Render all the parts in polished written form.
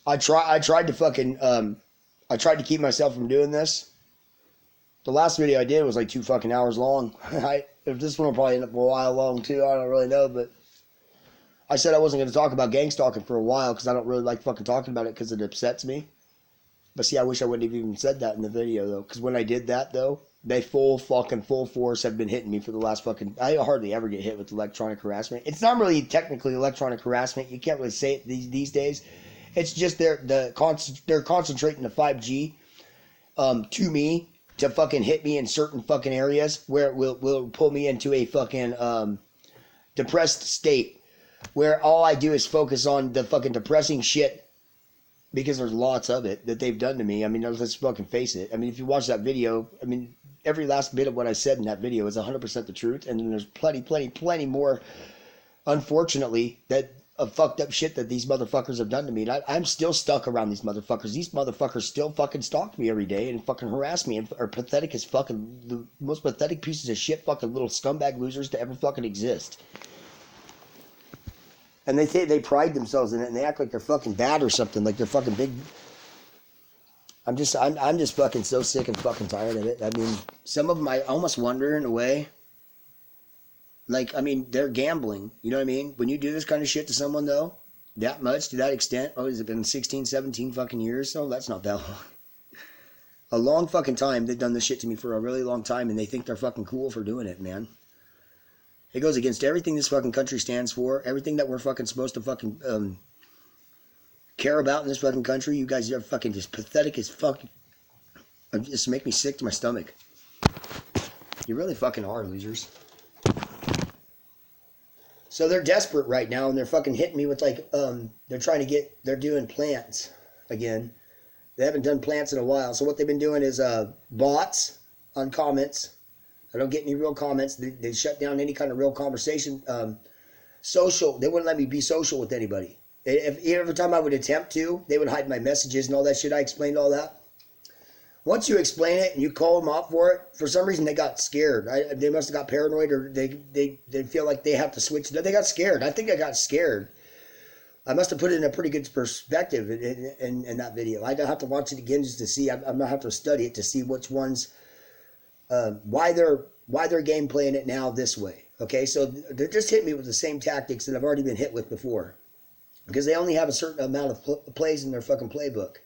I tried to fucking, I tried to keep myself from doing this. The last video I did was like 2 fucking hours long. If this one will probably end up a while long too, I don't really know, but I said I wasn't going to talk about gang stalking for a while because I don't really like fucking talking about it because it upsets me. But see, I wish I wouldn't have even said that in the video though, because when I did that though, they full force have been hitting me for the last fucking. I hardly ever get hit with electronic harassment. It's not really technically electronic harassment. You can't really say it these days. It's just they're concentrating the 5G to me to fucking hit me in certain fucking areas where it will pull me into a fucking depressed state where all I do is focus on the fucking depressing shit because there's lots of it that they've done to me. I mean, let's fucking face it. I mean, if you watch that video, I mean, every last bit of what I said in that video is 100% the truth, and then there's plenty more, unfortunately, that of fucked up shit that these motherfuckers have done to me. And I'm still stuck around these motherfuckers. These motherfuckers still fucking stalk me every day and fucking harass me and are pathetic as fucking, the most pathetic pieces of shit fucking little scumbag losers to ever fucking exist. And they pride themselves in it and they act like they're fucking bad or something, like they're fucking big. I'm just fucking so sick and fucking tired of it. I mean, some of them I almost wonder in a way. Like, I mean, they're gambling. You know what I mean? When you do this kind of shit to someone, though, that much, to that extent, has it been 16, 17 fucking years? So that's not that long. A long fucking time. They've done this shit to me for a really long time, and they think they're fucking cool for doing it, man. It goes against everything this fucking country stands for, everything that we're fucking supposed to fucking care about in this fucking country. You guys are fucking just pathetic as fuck. It just make me sick to my stomach. You really fucking are, losers. So they're desperate right now, and they're fucking hitting me with like, they're doing plants again. They haven't done plants in a while. So what they've been doing is bots on comments. I don't get any real comments. They shut down any kind of real conversation. Social, they wouldn't let me be social with anybody. Every time I would attempt to, they would hide my messages and all that shit. I explained all that. Once you explain it and you call them out for it, for some reason they got scared. They must have got paranoid, or they feel like they have to switch. They got scared. I think I got scared. I must have put it in a pretty good perspective in that video. I'd have to watch it again just to see. I'm gonna have to study it to see which ones, why they're game playing it now this way. Okay, so they're just hitting me with the same tactics that I've already been hit with before, because they only have a certain amount of plays in their fucking playbook.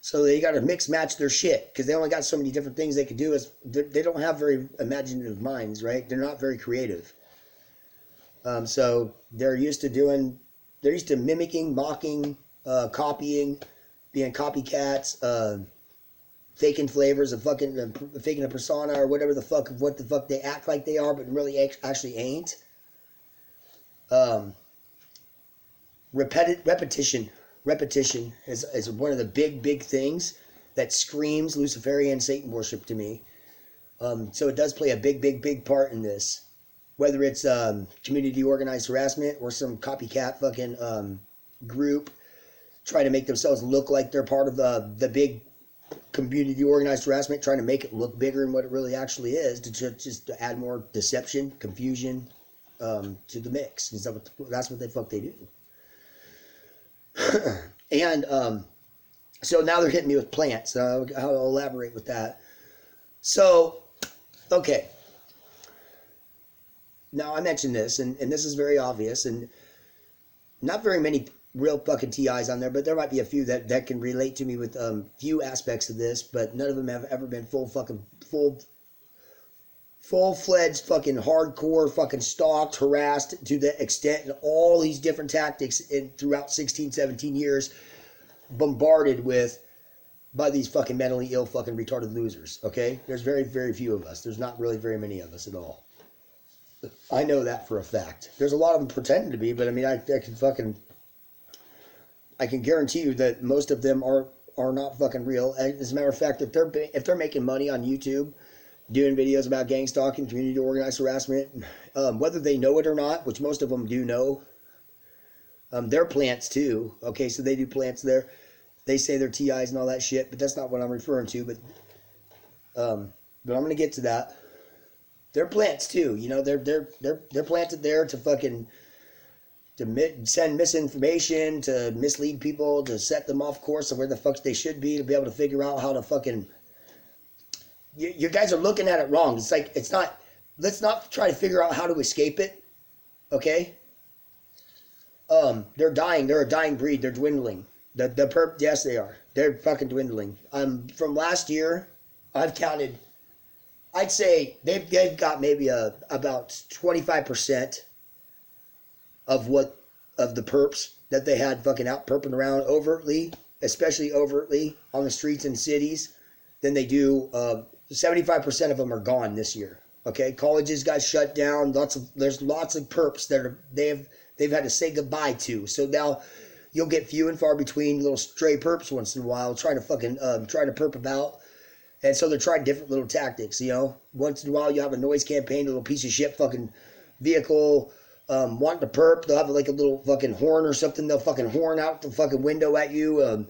So they got to mix match their shit because they only got so many different things they could do. They don't have very imaginative minds, right? They're not very creative. So they're used to mimicking, mocking, copying, being copycats, faking flavors of fucking, faking a persona or whatever the fuck of what the fuck they act like they are, but really actually ain't. Repetition is one of the big things that screams Luciferian Satan worship to me. So it does play a big part in this. Whether it's community organized harassment or some copycat fucking group trying to make themselves look like they're part of the big community organized harassment, trying to make it look bigger than what it really actually is, to add more deception, confusion to the mix. That's what the fuck they do. And so now they're hitting me with plants. I'll elaborate with that. So, okay. Now I mentioned this, and this is very obvious, and not very many real fucking TIs on there, but there might be a few that can relate to me with few aspects of this, but none of them have ever been full-fledged fucking hardcore fucking stalked, harassed to the extent and all these different tactics throughout 16, 17 years bombarded with by these fucking mentally ill fucking retarded losers, okay? There's very, very few of us. There's not really very many of us at all. I know that for a fact. There's a lot of them pretending to be, but I mean, I can guarantee you that most of them are not fucking real. As a matter of fact, if they're making money on YouTube doing videos about gang stalking, community organized harassment, whether they know it or not, which most of them do know, they're plants too. Okay, so they do plants there. They say they're TIs and all that shit, but that's not what I'm referring to. But I'm gonna get to that. They're plants too. You know, they're planted there to send misinformation, to mislead people, to set them off course of where the fuck they should be, to be able to figure out how to fucking... You guys are looking at it wrong. It's like, it's not... Let's not try to figure out how to escape it, okay? They're dying. They're a dying breed. They're dwindling. The perp, yes, they are. They're fucking dwindling. From last year, I've counted... I'd say they've got maybe about 25% of the perps that they had fucking out perping around overtly, especially overtly on the streets in cities, than they do. 75% of them are gone this year. Okay, colleges got shut down. There's lots of perps that they've had to say goodbye to. So now you'll get few and far between little stray perps once in a while trying to fucking try to perp about. And so they're trying different little tactics, you know. Once in a while you have a noise campaign, a little piece of shit fucking vehicle wanting to perp. They'll have like a little fucking horn or something. They'll fucking horn out the fucking window at you.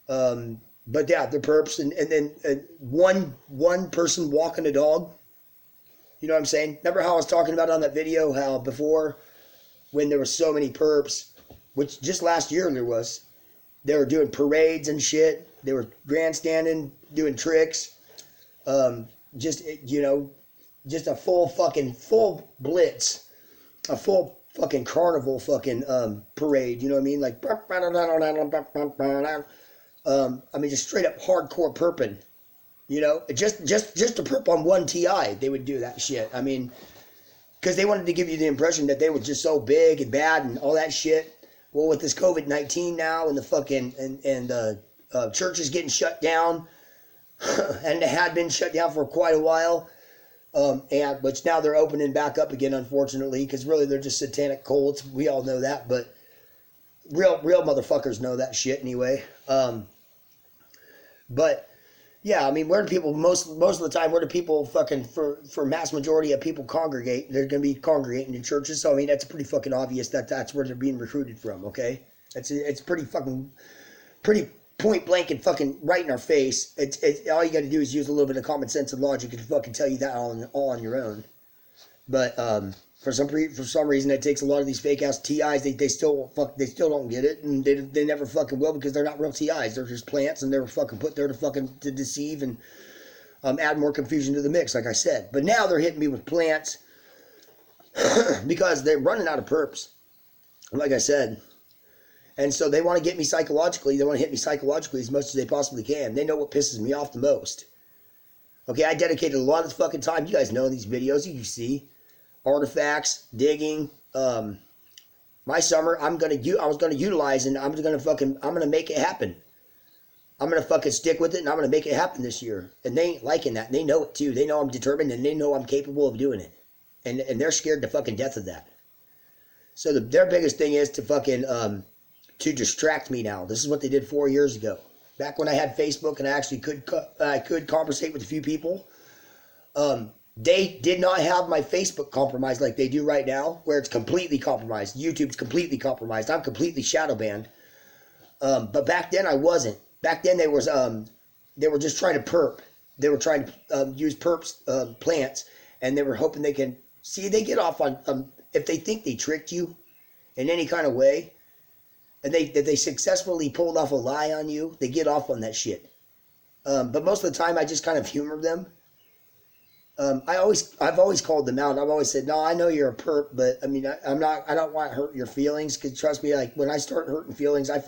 But yeah, they're perps. And then one person walking a dog. You know what I'm saying? Remember how I was talking about on that video how before, when there were so many perps, which just last year they were doing parades and shit. They were grandstanding, doing tricks. Just a full blitz. A full fucking carnival fucking parade. You know what I mean? Like, I mean, just straight up hardcore perping. You know, just to perp on one TI, they would do that shit. I mean, because they wanted to give you the impression that they were just so big and bad and all that shit. Well, with this COVID-19 now and the fucking and churches getting shut down, and they had been shut down for quite a while, and which now they're opening back up again, unfortunately, because really they're just satanic cults. We all know that, but real motherfuckers know that shit anyway. But yeah, I mean, where do people most of the time? Where do people fucking for mass majority of people congregate? They're going to be congregating in churches. So I mean, that's pretty fucking obvious that that's where they're being recruited from. Okay, it's pretty point blank and fucking right in our face. It's all you got to do is use a little bit of common sense and logic to fucking tell you that all on your own. But for some reason, it takes a lot of these fake ass TIs. They still don't get it, and they never fucking will, because they're not real TIs. They're just plants, and they're fucking put there to deceive and add more confusion to the mix, like I said. But now they're hitting me with plants because they're running out of perps, like I said. And so they want to get me psychologically. They want to hit me psychologically as much as they possibly can. They know what pisses me off the most. Okay, I dedicated a lot of this fucking time. You guys know in these videos, you see artifacts, digging. My summer, I was gonna utilize, and I'm gonna make it happen. I'm gonna fucking stick with it, and I'm gonna make it happen this year. And they ain't liking that. And they know it too. They know I'm determined, and they know I'm capable of doing it. And they're scared to fucking death of that. So their biggest thing is to fucking to distract me now. This is what they did 4 years ago. Back when I had Facebook and I actually could conversate with a few people. They did not have my Facebook compromised like they do right now, where it's completely compromised. YouTube's completely compromised. I'm completely shadow banned. But back then I wasn't. Back then they were just trying to perp. They were trying to use perps, plants, and they were hoping they can see. They get off on if they think they tricked you in any kind of way, and they successfully pulled off a lie on you. They get off on that shit. But most of the time I just kind of humor them. I've always called them out. I've always said, no, I know you're a perp, but I mean, I don't want to hurt your feelings, because trust me, like when I start hurting feelings, I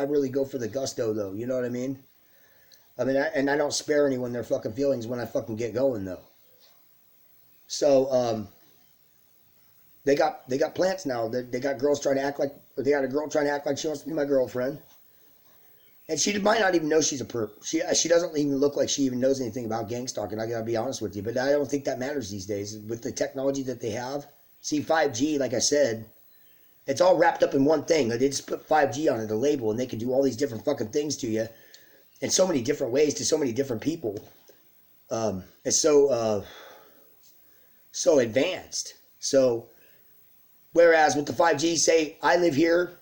really go for the gusto though. You know what I mean? I mean, I don't spare anyone their fucking feelings when I fucking get going though. So, they got plants now. They got girls trying to act like, they got a girl trying to act like she wants to be my girlfriend. And she might not even know she's a perp. She doesn't even look like she even knows anything about gang stalking. I gotta be honest with you. But I don't think that matters these days. With the technology that they have. See, 5G, like I said, it's all wrapped up in one thing. They just put 5G on it, a label, and they can do all these different fucking things to you in so many different ways to so many different people. It's so advanced. So, whereas with the 5G, say, I live here,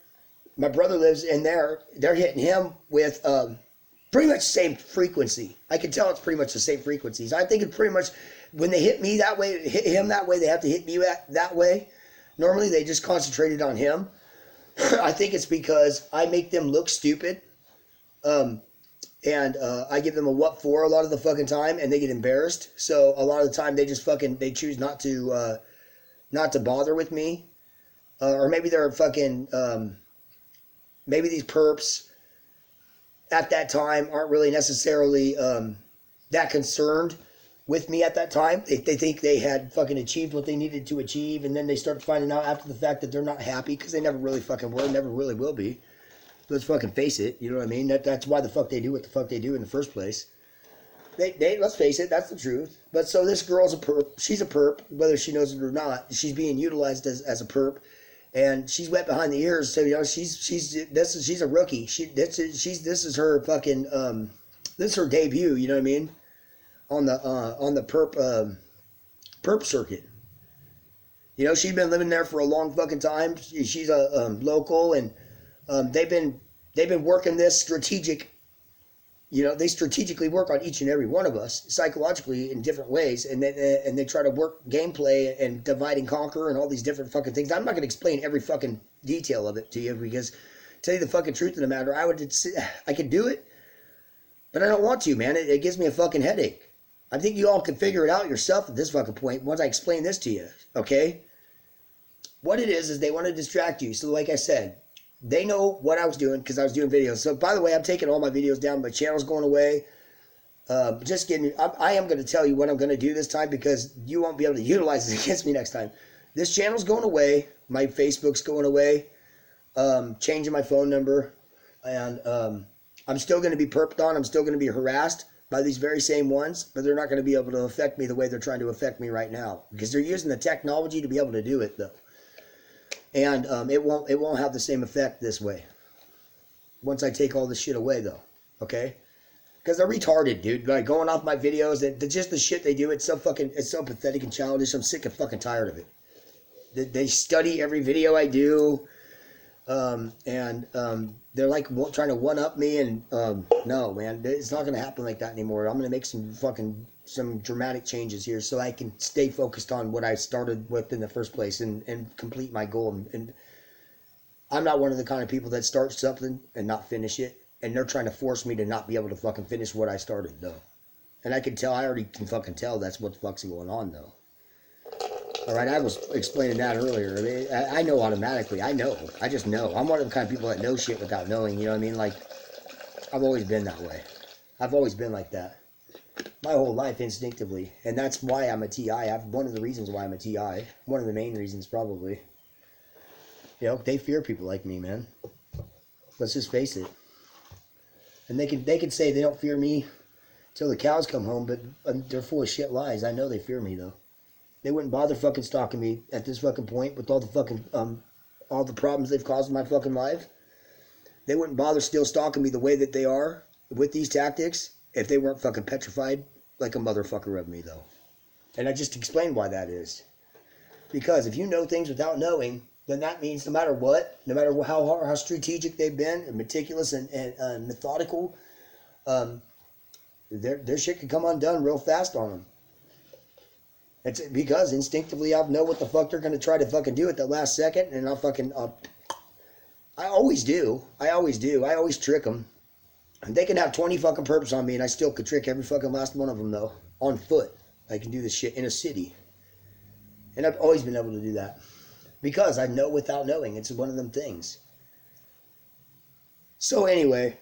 my brother lives in there, they're hitting him with pretty much the same frequency. I can tell it's pretty much the same frequencies. I think it's pretty much, when they hit me that way, hit him that way, they have to hit me that way. Normally they just concentrated on him. I think it's because I make them look stupid. And I give them a what for a lot of the fucking time, and they get embarrassed. So a lot of the time they just fucking, they choose not to bother with me. Or maybe they're fucking, maybe these perps at that time aren't really necessarily that concerned with me at that time. They think they had fucking achieved what they needed to achieve, and then they start finding out after the fact that they're not happy, because they never really fucking were, never really will be. Let's fucking face it, you know what I mean? That's why the fuck they do what the fuck they do in the first place. They let's face it, that's the truth. But so this girl's a perp. She's a perp, whether she knows it or not. She's being utilized as a perp, and she's wet behind the ears. So you know she's a rookie. This is her fucking this is her debut. You know what I mean? On the perp circuit. You know, she's been living there for a long fucking time. She's a local, and they've been working this strategic. You know, they strategically work on each and every one of us psychologically in different ways, and they try to work gameplay and divide and conquer and all these different fucking things. I'm not going to explain every fucking detail of it to you, because to tell you the fucking truth of the matter, I could do it, but I don't want to, man. It gives me a fucking headache. I think you all can figure it out yourself at this fucking point once I explain this to you, okay? What it is they want to distract you. So like I said, they know what I was doing because I was doing videos. So, by the way, I'm taking all my videos down. My channel's going away. Just kidding. I am going to tell you what I'm going to do this time, because you won't be able to utilize it against me next time. This channel's going away. My Facebook's going away. Changing my phone number. And I'm still going to be perped on. I'm still going to be harassed by these very same ones. But they're not going to be able to affect me the way they're trying to affect me right now. Because they're using the technology to be able to do it, though. And it won't have the same effect this way. Once I take all this shit away, though, okay? Because they're retarded, dude. Like going off my videos, just the shit they do. It's so pathetic and childish. I'm sick and fucking tired of it. They study every video I do, and they're like trying to one up me. And no, man, it's not gonna happen like that anymore. I'm gonna make some dramatic changes here so I can stay focused on what I started with in the first place and complete my goal. And I'm not one of the kind of people that starts something and not finish it. And they're trying to force me to not be able to fucking finish what I started, though. And I already can fucking tell that's what the fuck's going on, though. All right, I was explaining that earlier. I mean, I know automatically. I know. I just know. I'm one of the kind of people that know shit without knowing, you know what I mean? Like, I've always been that way. I've always been like that. My whole life, instinctively. And that's why I'm a TI. One of the reasons why I'm a TI. One of the main reasons, probably. You know, they fear people like me, man. Let's just face it. And they can say they don't fear me till the cows come home, but they're full of shit lies. I know they fear me, though. They wouldn't bother fucking stalking me at this fucking point with all the fucking, all the problems they've caused in my fucking life. They wouldn't bother still stalking me the way that they are with these tactics if they weren't fucking petrified like a motherfucker of me, though. And I just explained why that is. Because if you know things without knowing, then that means no matter what, no matter how strategic they've been and meticulous and methodical, their shit can come undone real fast on them. It's because instinctively I know what the fuck they're going to try to fucking do at the last second, and I always do. I always trick them. And they can have 20 fucking perps on me, and I still could trick every fucking last one of them, though. On foot. I can do this shit in a city. And I've always been able to do that. Because I know without knowing. It's one of them things. So anyway,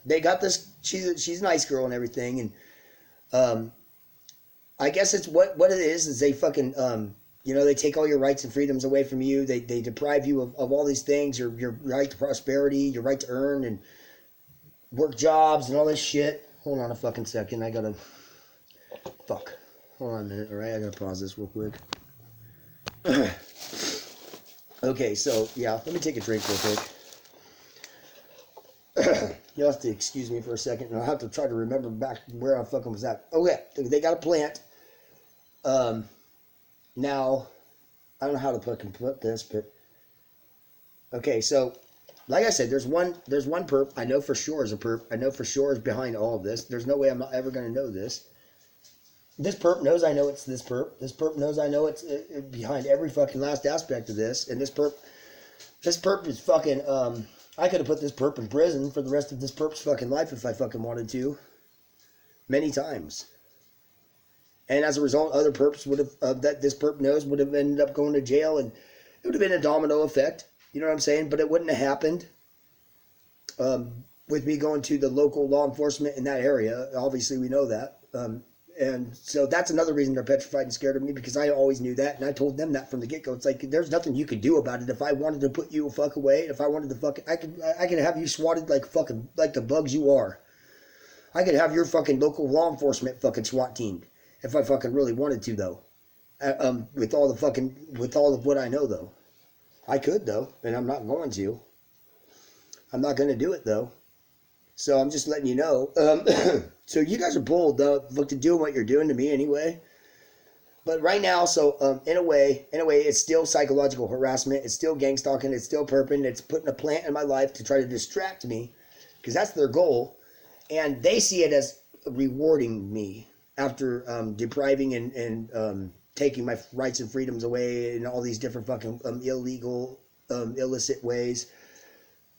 they got this. She's a nice girl and everything. And I guess it's what it is they fucking, they take all your rights and freedoms away from you. They deprive you of all these things. Your right to prosperity, your right to earn and work jobs and all this shit. Hold on a fucking second. I gotta... Fuck. Hold on a minute, alright? I gotta pause this real quick. Okay, so, yeah. Let me take a drink real quick. You'll have to excuse me for a second, and I'll have to try to remember back where I fucking was at. Okay, they got a plant. Now, I don't know how to fucking put this, but... Okay, so... Like I said, there's one perp I know for sure is a perp. I know for sure is behind all of this. There's no way I'm not ever going to know this. This perp knows I know it's this perp. This perp knows I know it's behind every fucking last aspect of this. And this perp is fucking, I could have put this perp in prison for the rest of this perp's fucking life if I fucking wanted to. Many times. And as a result, other perps would have, that this perp knows, would have ended up going to jail, and it would have been a domino effect. You know what I'm saying? But it wouldn't have happened with me going to the local law enforcement in that area. Obviously, we know that. And so that's another reason they're petrified and scared of me, because I always knew that, and I told them that from the get-go. It's like, there's nothing you could do about it. If I wanted to put you a fuck away, if I wanted to fucking, I could have you swatted like fucking, like the bugs you are. I could have your fucking local law enforcement fucking SWAT team if I fucking really wanted to, though. With all of what I know, though. I could, though, and I'm not going to. I'm not going to do it, though. So I'm just letting you know. So you guys are bold, though. Look, to doing what you're doing to me anyway. But right now, so in a way, it's still psychological harassment. It's still gang stalking. It's still perping. It's putting a plant in my life to try to distract me, because that's their goal. And they see it as rewarding me after depriving and taking my rights and freedoms away in all these different fucking illegal, illicit ways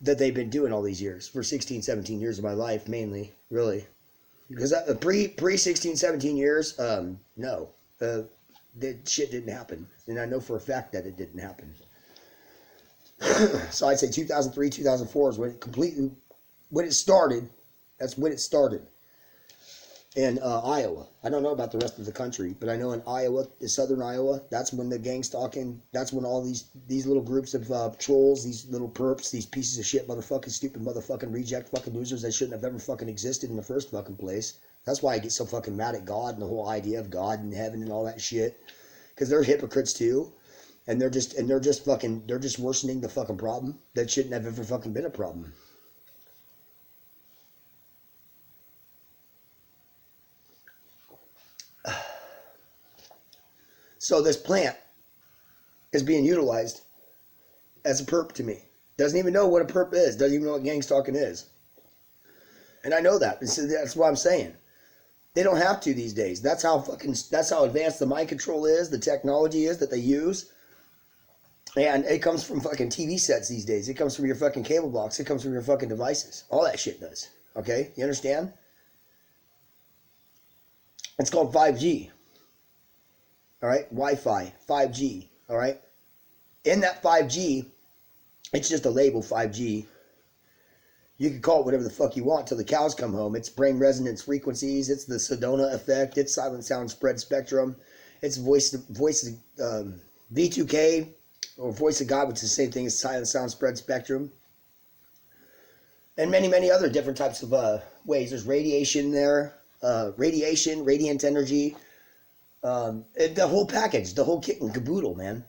that they've been doing all these years, for 16, 17 years of my life, mainly, really. Because pre 16, 17 years, no, that shit didn't happen. And I know for a fact that it didn't happen. So I'd say 2003, 2004 is when it started. That's when it started. In Iowa. I don't know about the rest of the country, but I know in Iowa, southern Iowa, that's when the gang stalking, that's when all these little groups of trolls, these little perps, these pieces of shit, motherfucking stupid, motherfucking reject fucking losers that shouldn't have ever fucking existed in the first fucking place. That's why I get so fucking mad at God and the whole idea of God and heaven and all that shit. Because they're hypocrites too. And they're just worsening the fucking problem that shouldn't have ever fucking been a problem. So this plant is being utilized as a perp to me. Doesn't even know what a perp is. Doesn't even know what gang stalking is. And I know that. That's what I'm saying. They don't have to these days. That's how advanced the mind control is, the technology is that they use. And it comes from fucking TV sets these days. It comes from your fucking cable box. It comes from your fucking devices. All that shit does. Okay? You understand? It's called 5G. All right, Wi-Fi, 5G, all right? In that 5G, it's just a label, 5G. You can call it whatever the fuck you want till the cows come home. It's brain resonance frequencies. It's the Sedona effect. It's silent sound spread spectrum. It's voice V2K, or voice of God, which is the same thing as silent sound spread spectrum. And many, many other different types of ways. There's radiation there, radiant energy. The whole package, the whole kit and caboodle, man,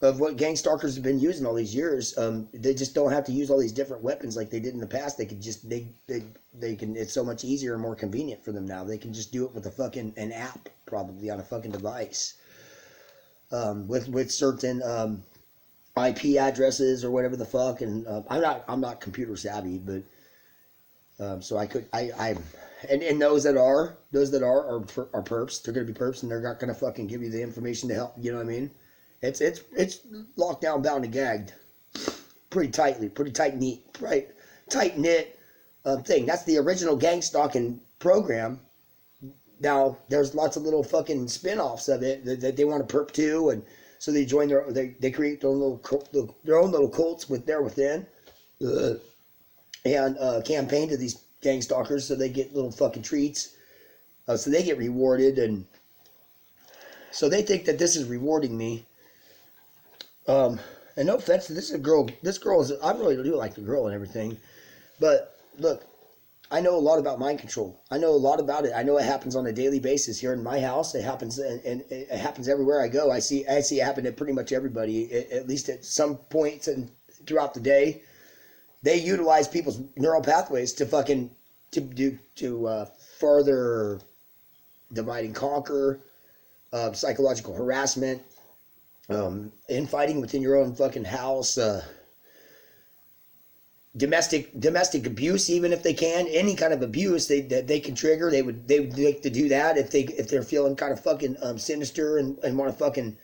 of what gang stalkers have been using all these years. They just don't have to use all these different weapons like they did in the past. They could just, they can, it's so much easier and more convenient for them now. They can just do it with an app, probably on a fucking device, with certain, IP addresses or whatever the fuck. And, I'm not computer savvy, but, so and those that are perps. They're gonna be perps, and they're not gonna fucking give you the information to help. You know what I mean? It's locked down, bound, and gagged, pretty tight knit thing. That's the original gang stalking program. Now there's lots of little fucking spin-offs of it that they want to perp to, and so they join they create their own little cults within, and campaign to these gang stalkers, so they get little fucking treats, so they get rewarded, and so they think that this is rewarding me. And no offense to this girl. This girl is, I really do like the girl and everything, but look, I know a lot about mind control. I know a lot about it. I know it happens on a daily basis here in my house. It happens, and it happens everywhere I go. I see it happen to pretty much everybody, at least at some points and throughout the day. They utilize people's neural pathways to further divide and conquer, psychological harassment, infighting within your own fucking house, domestic abuse, even if they can, any kind of abuse they can trigger. They would like to do that if they're feeling kind of fucking sinister and want to fucking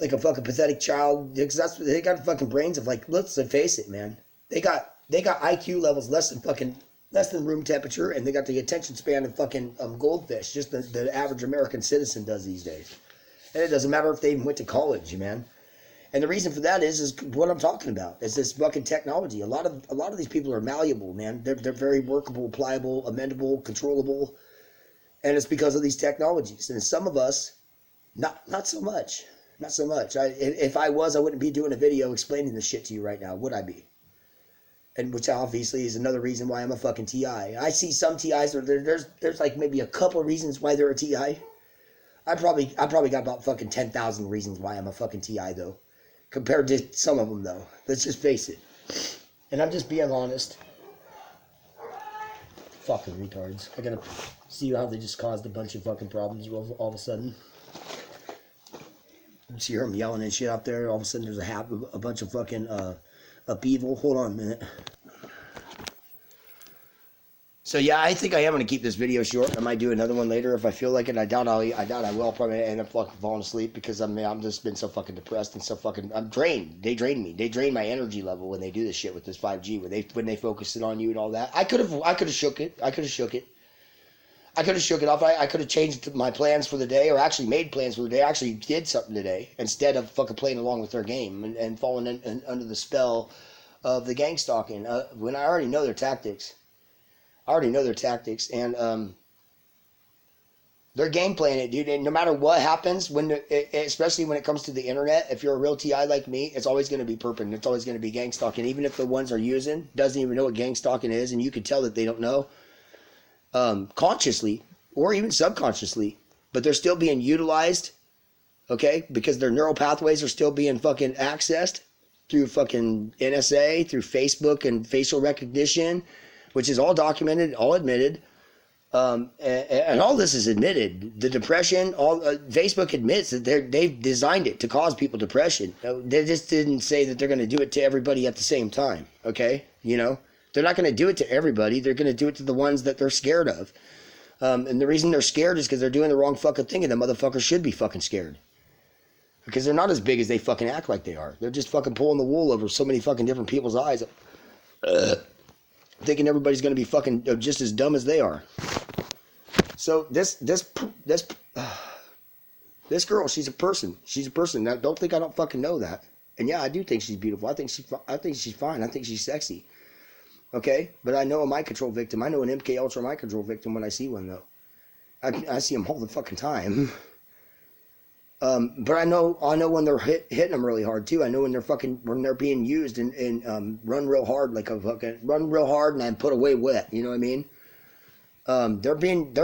like a fucking pathetic child, because that's they got fucking brains of like, let's face it, man. They got IQ levels less than room temperature, and they got the attention span of fucking goldfish, just the average American citizen does these days. And it doesn't matter if they even went to college, man. And the reason for that is what I'm talking about. Is this fucking technology. A lot of these people are malleable, man. They're very workable, pliable, amendable, controllable, and it's because of these technologies. And some of us, not so much. Not so much. If I was, I wouldn't be doing a video explaining this shit to you right now, would I be? And which obviously is another reason why I'm a fucking TI. I see some TIs where there's like maybe a couple reasons why they're a TI. I probably got about fucking 10,000 reasons why I'm a fucking TI though. Compared to some of them, though. Let's just face it. And I'm just being honest. Fucking retards. I gotta see how they just caused a bunch of fucking problems all of a sudden. You see them yelling and shit out there. All of a sudden there's a bunch of fucking upheaval. Hold on a minute. So yeah, I think I am going to keep this video short. I might do another one later if I feel like it. I doubt I will. I'll probably end up fucking falling asleep because I'm just been so fucking depressed and so fucking, I'm drained. They drain me. They drain my energy level when they do this shit with this 5G, when they focus it on you and all that. I could have shook it. I could have shook it off. I could have changed my plans for the day, or actually made plans for the day. I actually did something today instead of fucking playing along with their game and falling under the spell of the gang stalking. When I already know their tactics. And they're game playing it, dude. And no matter what happens, especially when it comes to the internet, if you're a real TI like me, it's always going to be perping. It's always going to be gang stalking. Even if the ones are using doesn't even know what gang stalking is, and you can tell that they don't know, consciously or even subconsciously, but they're still being utilized, okay? Because their neural pathways are still being fucking accessed through fucking NSA, through Facebook and facial recognition, which is all documented, all admitted, and all this is admitted. The depression, Facebook admits that they've designed it to cause people depression. They just didn't say that they're going to do it to everybody at the same time, okay? You know, they're not going to do it to everybody. They're going to do it to the ones that they're scared of. And the reason they're scared is because they're doing the wrong fucking thing, and the motherfuckers should be fucking scared. Because they're not as big as they fucking act like they are. They're just fucking pulling the wool over so many fucking different people's eyes. Thinking everybody's going to be fucking just as dumb as they are. So this girl, she's a person. She's a person. Now, don't think I don't fucking know that. And yeah, I do think she's beautiful. I think she's fine. I think she's sexy. Okay, but I know a mind control victim. I know an MK Ultra mind control victim when I see one though. I see them all the fucking time. But I know when they're hitting them really hard too. I know when they're being used and run real hard, like a fucking run real hard and then put away wet. You know what I mean? They're being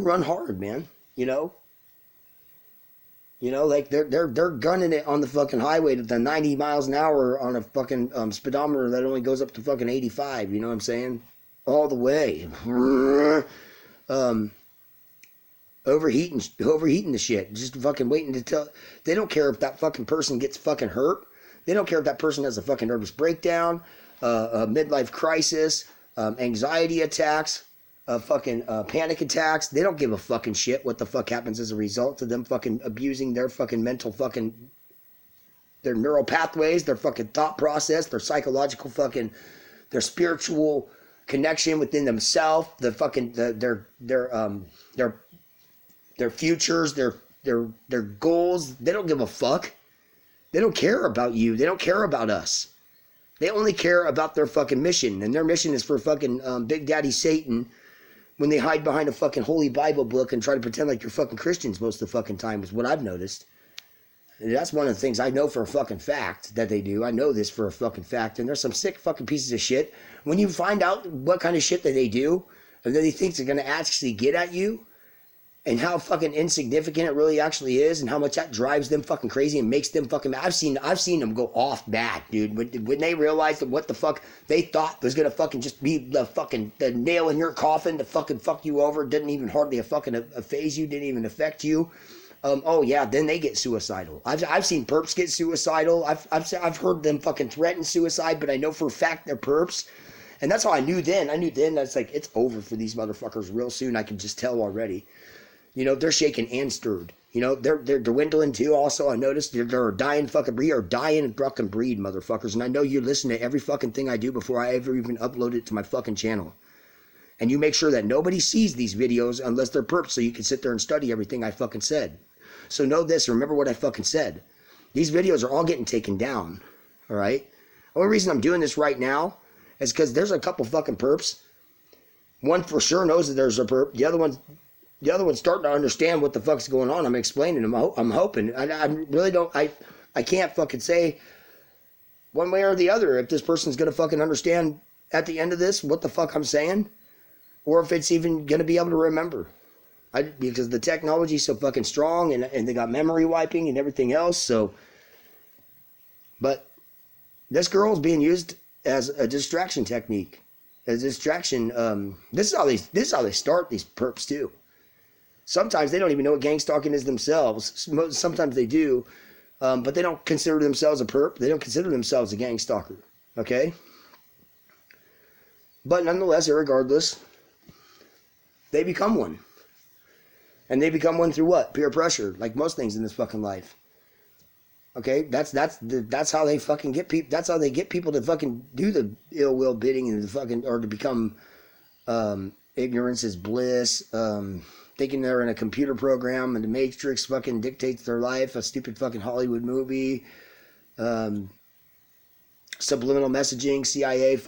run hard, man. You know, like they're gunning it on the fucking highway to the 90 miles an hour on a fucking speedometer that only goes up to fucking 85. You know what I'm saying? All the way. Overheating the shit, just fucking waiting to tell. They don't care if that fucking person gets fucking hurt. They don't care if that person has a fucking nervous breakdown, a midlife crisis, anxiety attacks, fucking panic attacks. They don't give a fucking shit what the fuck happens as a result of them fucking abusing their fucking mental fucking, their neural pathways, their fucking thought process, their psychological fucking, their spiritual connection within themselves, the fucking their futures, their goals. They don't give a fuck. They don't care about you. They don't care about us. They only care about their fucking mission. And their mission is for fucking Big Daddy Satan when they hide behind a fucking holy Bible book and try to pretend like you're fucking Christians most of the fucking time is what I've noticed. And that's one of the things I know for a fucking fact that they do. I know this for a fucking fact. And there's some sick fucking pieces of shit. When you find out what kind of shit that they do, and then they think they're going to actually get at you, and how fucking insignificant it really actually is, and how much that drives them fucking crazy and makes them fucking mad. I've seen them go off bad, dude. When they realized that what the fuck they thought was gonna fucking just be the nail in your coffin to fucking fuck you over, didn't even hardly fucking phase you, didn't even affect you. Oh yeah, then they get suicidal. I've seen perps get suicidal. I've heard them fucking threaten suicide, but I know for a fact they're perps, and that's how I knew then. I knew then that's like it's over for these motherfuckers real soon. I can just tell already. You know, they're shaken and stirred. You know, they're dwindling too. Also, I noticed they're a dying fucking breed, or dying fucking breed, motherfuckers. And I know you listen to every fucking thing I do before I ever even upload it to my fucking channel. And you make sure that nobody sees these videos unless they're perps, so you can sit there and study everything I fucking said. So know this, remember what I fucking said. These videos are all getting taken down, all right? The only reason I'm doing this right now is because there's a couple fucking perps. One for sure knows that there's a perp. The other one's starting to understand what the fuck's going on. I'm explaining them. I'm hoping. I really don't. I can't fucking say one way or the other if this person's gonna fucking understand at the end of this what the fuck I'm saying, or if it's even gonna be able to remember. Because the technology's so fucking strong, and they got memory wiping and everything else. So, but this girl's being used as a distraction technique, as a distraction. This is how they start these perps too. Sometimes they don't even know what gang stalking is themselves. Sometimes they do, but they don't consider themselves a perp. They don't consider themselves a gang stalker. Okay, but nonetheless, irregardless, they become one. And they become one through what? Peer pressure, like most things in this fucking life. Okay, that's how they fucking get people. That's how they get people to fucking do the ill will bidding and the fucking, or to become ignorance is bliss. Thinking they're in a computer program and the Matrix fucking dictates their life. A stupid fucking Hollywood movie. Subliminal messaging, CIA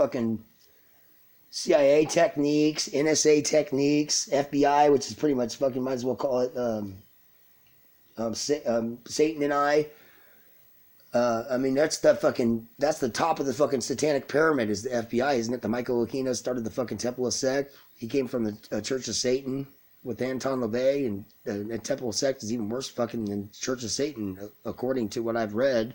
techniques, NSA techniques, FBI, which is pretty much fucking, might as well call it Satan and I. I mean, that's the top of the fucking satanic pyramid is the FBI, isn't it? The Michael Aquino started the fucking Temple of Sect. He came from the Church of Satan with Anton LaVey, and the Temple of Sect is even worse fucking than Church of Satan, according to what I've read.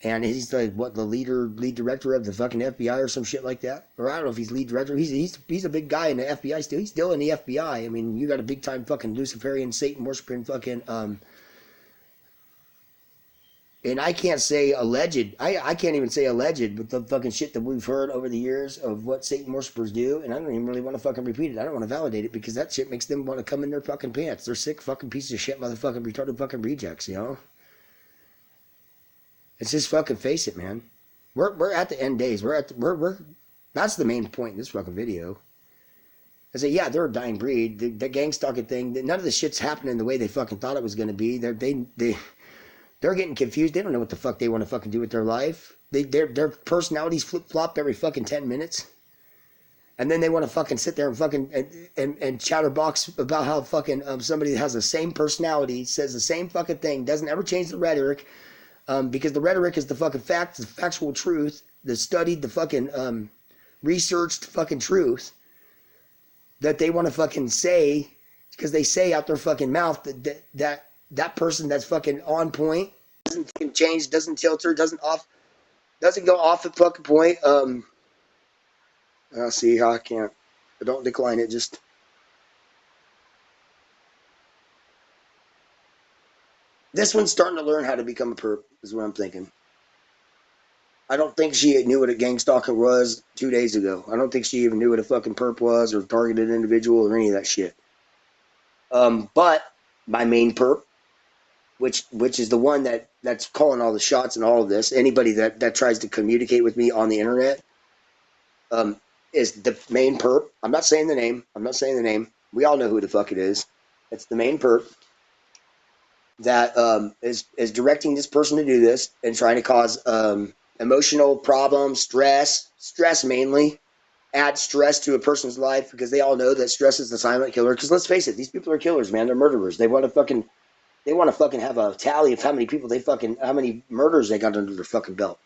And he's the lead director of the fucking FBI or some shit like that. Or I don't know if he's lead director. He's a big guy in the FBI still. He's still in the FBI. I mean, you got a big time fucking Luciferian, Satan worshiping fucking and I can't say alleged. I can't even say alleged with the fucking shit that we've heard over the years of what Satan worshipers do, and I don't even really want to fucking repeat it. I don't want to validate it because that shit makes them want to come in their fucking pants. They're sick fucking pieces of shit, motherfucking retarded fucking rejects, you know? It's just fucking face it, man. We're at the end days. We're that's the main point in this fucking video. I say, yeah, they're a dying breed. The gang stalking thing, none of the shit's happening the way they fucking thought it was going to be. They're getting confused. They don't know what the fuck they want to fucking do with their life. Their personalities flip-flop every fucking 10 minutes. And then they want to fucking sit there and fucking and chatterbox about how fucking somebody that has the same personality, says the same fucking thing, doesn't ever change the rhetoric. Because the rhetoric is the fucking fact, the factual truth, the studied, the fucking researched fucking truth that they want to fucking say, because they say out their fucking mouth that person that's fucking on point doesn't fucking change, doesn't tilter, doesn't go off the fucking point. I'll see how I can't. Don't decline it. Just. This one's starting to learn how to become a perp, is what I'm thinking. I don't think she knew what a gang stalker was 2 days ago. I don't think she even knew what a fucking perp was or targeted individual or any of that shit. But my main perp, which is the one that's calling all the shots and all of this, anybody that tries to communicate with me on the internet, is the main perp. I'm not saying the name. We all know who the fuck it is. It's the main perp that is directing this person to do this and trying to cause emotional problems, stress mainly, add stress to a person's life, because they all know that stress is the silent killer. Because let's face it, these people are killers, man. They're murderers. They want to fucking have a tally of how many murders they got under their fucking belt.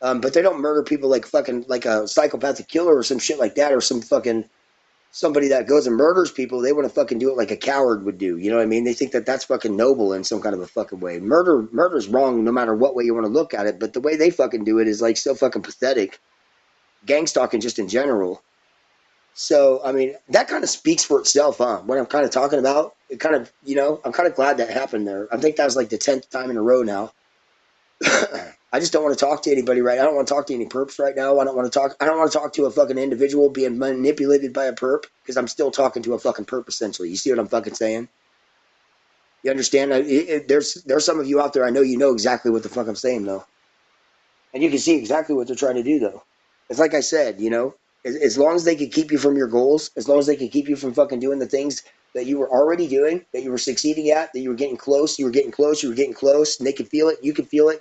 But they don't murder people like a psychopathic killer or some shit like that, or somebody that goes and murders people. They want to fucking do it like a coward would do. You know what I mean? They think that that's fucking noble in some kind of a fucking way. Murder's wrong no matter what way you want to look at it, but the way they fucking do it is like so fucking pathetic. Gang stalking just in general So, I mean, that kind of speaks for itself, huh? What I'm kind of talking about, it kind of, I'm kind of glad that happened there. I think that was like the 10th time in a row now. I just don't want to talk to anybody right. I don't want to talk to any perps right now. I don't want to talk. I don't want to talk to a fucking individual being manipulated by a perp because I'm still talking to a fucking perp essentially. You see what I'm fucking saying? You understand? There's some of you out there. I know you know exactly what the fuck I'm saying though, and you can see exactly what they're trying to do though. It's like I said, as long as they can keep you from your goals, as long as they can keep you from fucking doing the things that you were already doing, that you were succeeding at, that you were getting close, you were getting close, you were getting close, and they can feel it, you can feel it,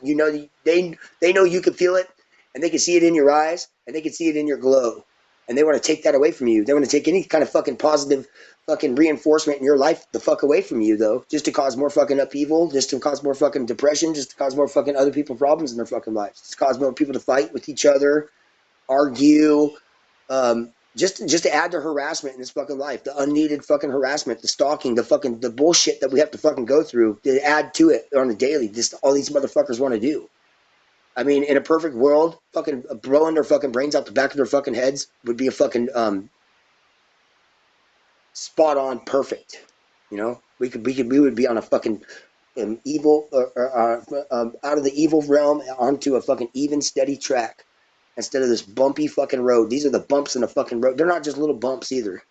they know you can feel it, and they can see it in your eyes, and they can see it in your glow, and they want to take that away from you. They want to take any kind of fucking positive fucking reinforcement in your life the fuck away from you though, just to cause more fucking upheaval, just to cause more fucking depression, just to cause more fucking other people problems in their fucking lives, just to cause more people to fight with each other, argue, just to add to harassment in this fucking life, the unneeded fucking harassment, the stalking, the bullshit that we have to fucking go through to add to it on a daily. Just all these motherfuckers want to do. I mean, in a perfect world, fucking blowing their fucking brains out the back of their fucking heads would be a fucking spot on perfect. We would be on a fucking evil out of the evil realm onto a fucking even steady track instead of this bumpy fucking road. These are the bumps in the fucking road. They're not just little bumps either.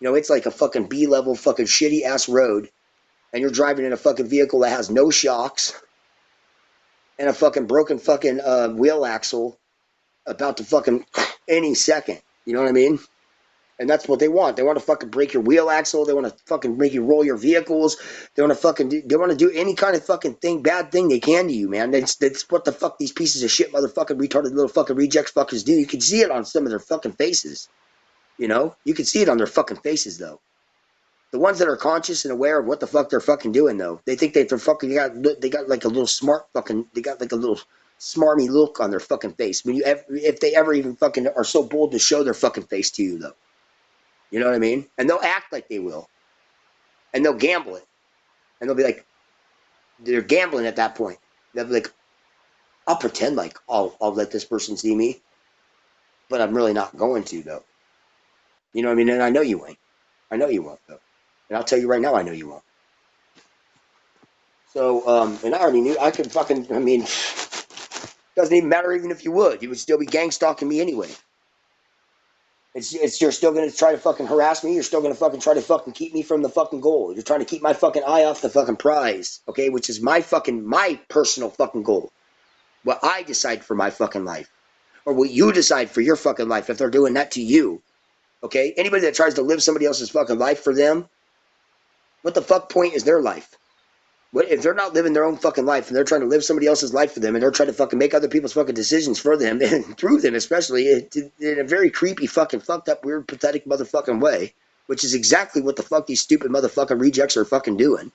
It's like a fucking B-level fucking shitty ass road, and you're driving in a fucking vehicle that has no shocks and a fucking broken fucking wheel axle about to fucking any second. You know what I mean? And that's what they want. They want to fucking break your wheel axle. They want to fucking make you roll your vehicles. They want to they want to do any kind of fucking bad thing they can to you, man. That's what the fuck these pieces of shit, motherfucking retarded little fucking rejects fuckers do. You can see it on some of their fucking faces. You can see it on their fucking faces though. The ones that are conscious and aware of what the fuck they're fucking doing though, they think they're fucking they got like a little smart fucking they got like a little smarmy look on their fucking face. When if they ever even fucking are so bold to show their fucking face to you though. You know what I mean? And they'll act like they will. And they'll gamble it. And they'll be like, they're gambling at that point. They'll be like, I'll pretend like I'll let this person see me, but I'm really not going to though. You know what I mean? And I know you ain't. I know you won't though. And I'll tell you right now, I know you won't. So, and I already knew I could fucking, I mean, doesn't even matter even if you would still be gang stalking me anyway. You're still gonna try to fucking harass me. You're still gonna fucking try to fucking keep me from the fucking goal. You're trying to keep my fucking eye off the fucking prize, okay? Which is my personal fucking goal. What I decide for my fucking life, or what you decide for your fucking life. If they're doing that to you, okay? Anybody that tries to live somebody else's fucking life for them, what the fuck point is their life? What if they're not living their own fucking life and they're trying to live somebody else's life for them and they're trying to fucking make other people's fucking decisions for them and through them, especially in a very creepy, fucking fucked up, weird, pathetic motherfucking way, which is exactly what the fuck these stupid motherfucking rejects are fucking doing.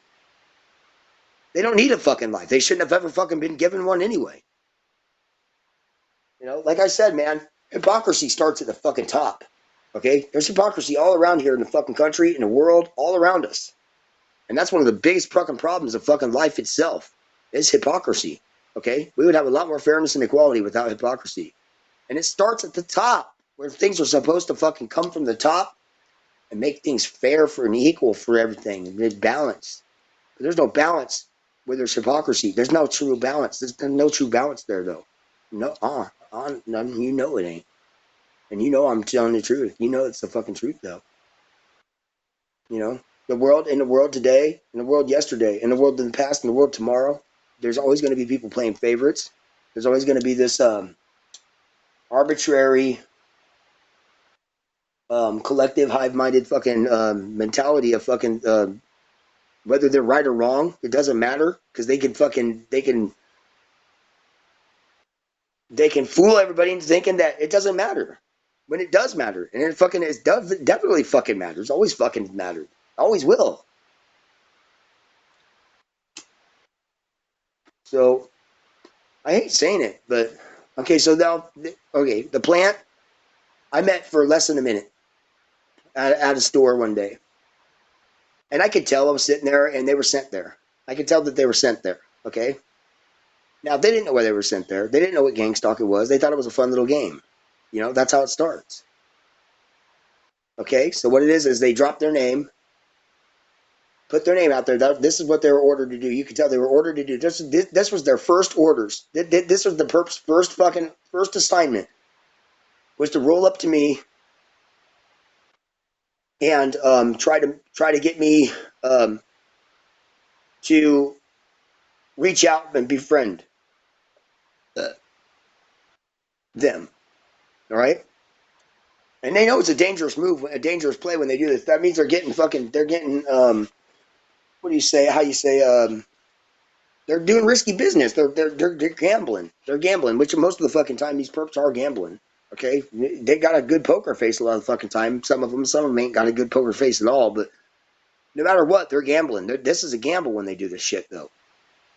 They don't need a fucking life. They shouldn't have ever fucking been given one anyway. Like I said, man, hypocrisy starts at the fucking top. Okay? There's hypocrisy all around here in the fucking country, in the world, all around us. And that's one of the biggest fucking problems of fucking life itself is hypocrisy. Okay? We would have a lot more fairness and equality without hypocrisy. And it starts at the top, where things are supposed to fucking come from the top and make things fair for and equal for everything and balanced. But there's no balance where there's hypocrisy. There's no true balance. There's no true balance there, though. No, none. You know it ain't. And you know I'm telling the truth. You know it's the fucking truth, though. The world today, in the world yesterday, in the world in the past, in the world tomorrow, there's always going to be people playing favorites. There's always going to be this arbitrary, collective, hive-minded fucking mentality of fucking whether they're right or wrong. It doesn't matter because they can fool everybody into thinking that it doesn't matter when it does matter, and it definitely fucking matters. Always fucking mattered. Always will. So I hate saying it, but okay. So now, okay, the plant I met for less than a minute at a store one day, and I could tell I was sitting there, and they were sent there. I could tell that they were sent there. Okay. Now they didn't know why they were sent there. They didn't know what gang stalking was. They thought it was a fun little game. That's how it starts. Okay, so what it is they drop their name, put their name out there. This is what they were ordered to do. You can tell they were ordered to do this. This was their first orders. This was the perp's first assignment was to roll up to me and try to get me um, to reach out and befriend uh, them. All right, and they know it's a dangerous move, a dangerous play when they do this. That means they're getting what do you say? How you say? They're doing risky business. They're gambling. They're gambling, which most of the fucking time these perps are gambling. Okay, they got a good poker face a lot of the fucking time. Some of them ain't got a good poker face at all. But no matter what, they're gambling. This is a gamble when they do this shit, though.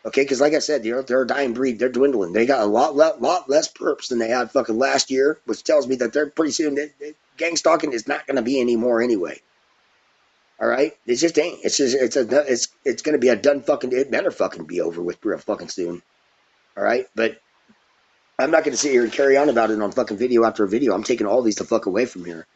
Okay, because like I said, they're a dying breed. They're dwindling. They got a lot less perps than they had fucking last year, which tells me that they're pretty soon. Gang stalking is not going to be anymore anyway. All right, it just ain't. It's going to be a done fucking. It better fucking be over with real fucking soon. All right, but I'm not going to sit here and carry on about it on fucking video after video. I'm taking all these the fuck away from here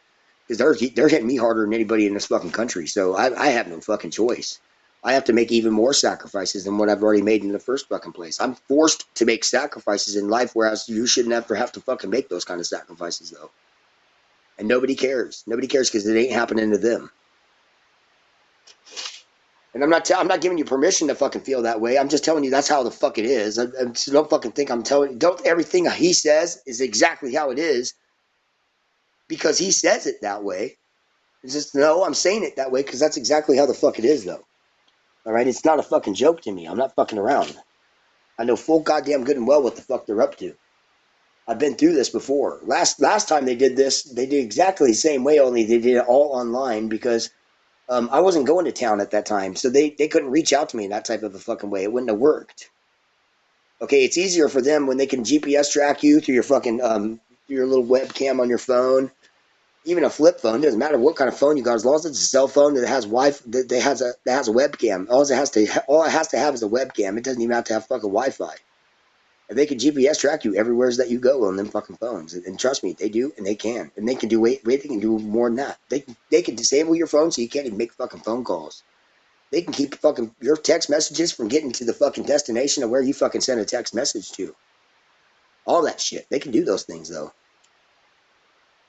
because they're hitting me harder than anybody in this fucking country. So I have no fucking choice. I have to make even more sacrifices than what I've already made in the first fucking place. I'm forced to make sacrifices in life, whereas you shouldn't have to fucking make those kind of sacrifices though. And nobody cares. Nobody cares because it ain't happening to them. And I'm not giving you permission to fucking feel that way. I'm just telling you that's how the fuck it is. So don't fucking think I'm telling you. Don't everything he says is exactly how it is because he says it that way. It's just no, I'm saying it that way because that's exactly how the fuck it is though. All right, it's not a fucking joke to me. I'm not fucking around. I know full goddamn good and well what the fuck they're up to. I've been through this before. Last time they did this, they did exactly the same way, only they did it all online because I wasn't going to town at that time, so they couldn't reach out to me in that type of a fucking way. It wouldn't have worked. Okay, it's easier for them when they can GPS track you through your fucking through your little webcam on your phone, even a flip phone. It doesn't matter what kind of phone you got, as long as it's a cell phone that has Wi-Fi, that has a webcam. All it has to have is a webcam. It doesn't even have to have fucking Wi-Fi. And they can GPS track you everywhere that you go on them fucking phones. And trust me, they do, and they can, and they can do they can do more than that. They can disable your phone so you can't even make fucking phone calls. They can keep fucking your text messages from getting to the fucking destination of where you fucking send a text message to. All that shit. They can do those things though.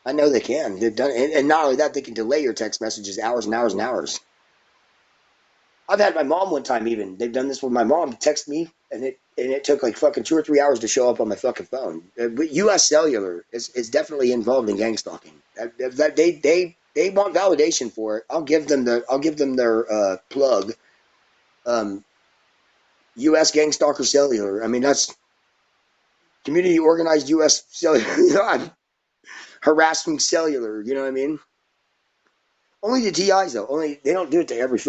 I know they can. They've done, and not only that, they can delay your text messages hours and hours and hours. I've had my mom one time even. They've done this with my mom. Text me, and it took like fucking 2 or 3 hours to show up on my fucking phone. U.S. Cellular is definitely involved in gang stalking. They want validation for it. I'll give them their plug. U.S. Gang Stalker Cellular. I mean that's community organized U.S. Cellular. You know, I'm harassing cellular. You know what I mean? Only the TIs though. Only they don't do it to every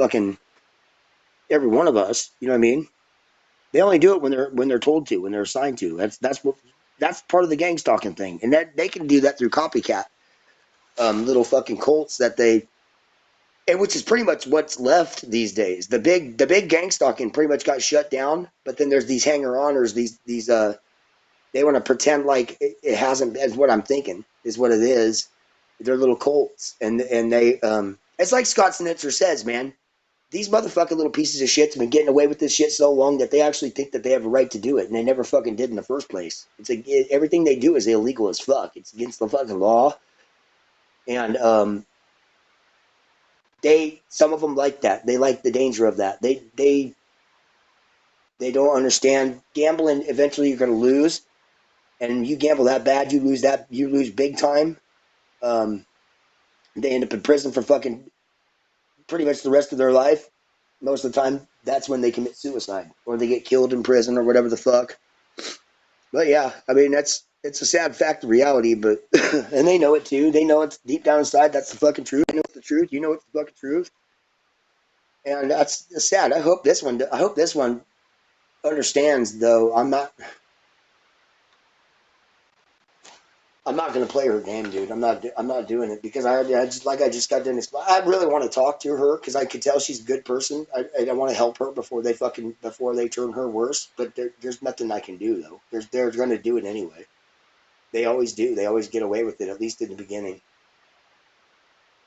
one of us. You know what I mean? They only do it when they're told to, when they're assigned to. That's part of the gang stalking thing, and that they can do that through copycat little fucking cults that they, and which is pretty much what's left these days. The big gang stalking pretty much got shut down, but then there's these hanger oners, these they want to pretend like it hasn't. Is what I'm thinking is what it is. They're little cults, and they it's like Scott Snitzer says, man. These motherfucking little pieces of shit have been getting away with this shit so long that they actually think that they have a right to do it, and they never fucking did in the first place. It's like everything they do is illegal as fuck. It's against the fucking law, and some of them like that. They like the danger of that. They don't understand gambling. Eventually, you're going to lose, and you gamble that bad, you lose big time. They end up in prison for fucking pretty much the rest of their life. Most of the time, that's when they commit suicide or they get killed in prison or whatever the fuck. But yeah, I mean it's a sad fact of reality, but and they know it too. They know it's deep down inside. That's the fucking truth. They know it's the truth. You know it's the fucking truth, and that's sad. I hope this one understands. Though I'm not gonna play her game, dude. I'm not doing it because I just got done. I really want to talk to her because I could tell she's a good person. I want to help her before they turn her worse. But there's nothing I can do though. They're gonna do it anyway. They always do. They always get away with it, at least in the beginning.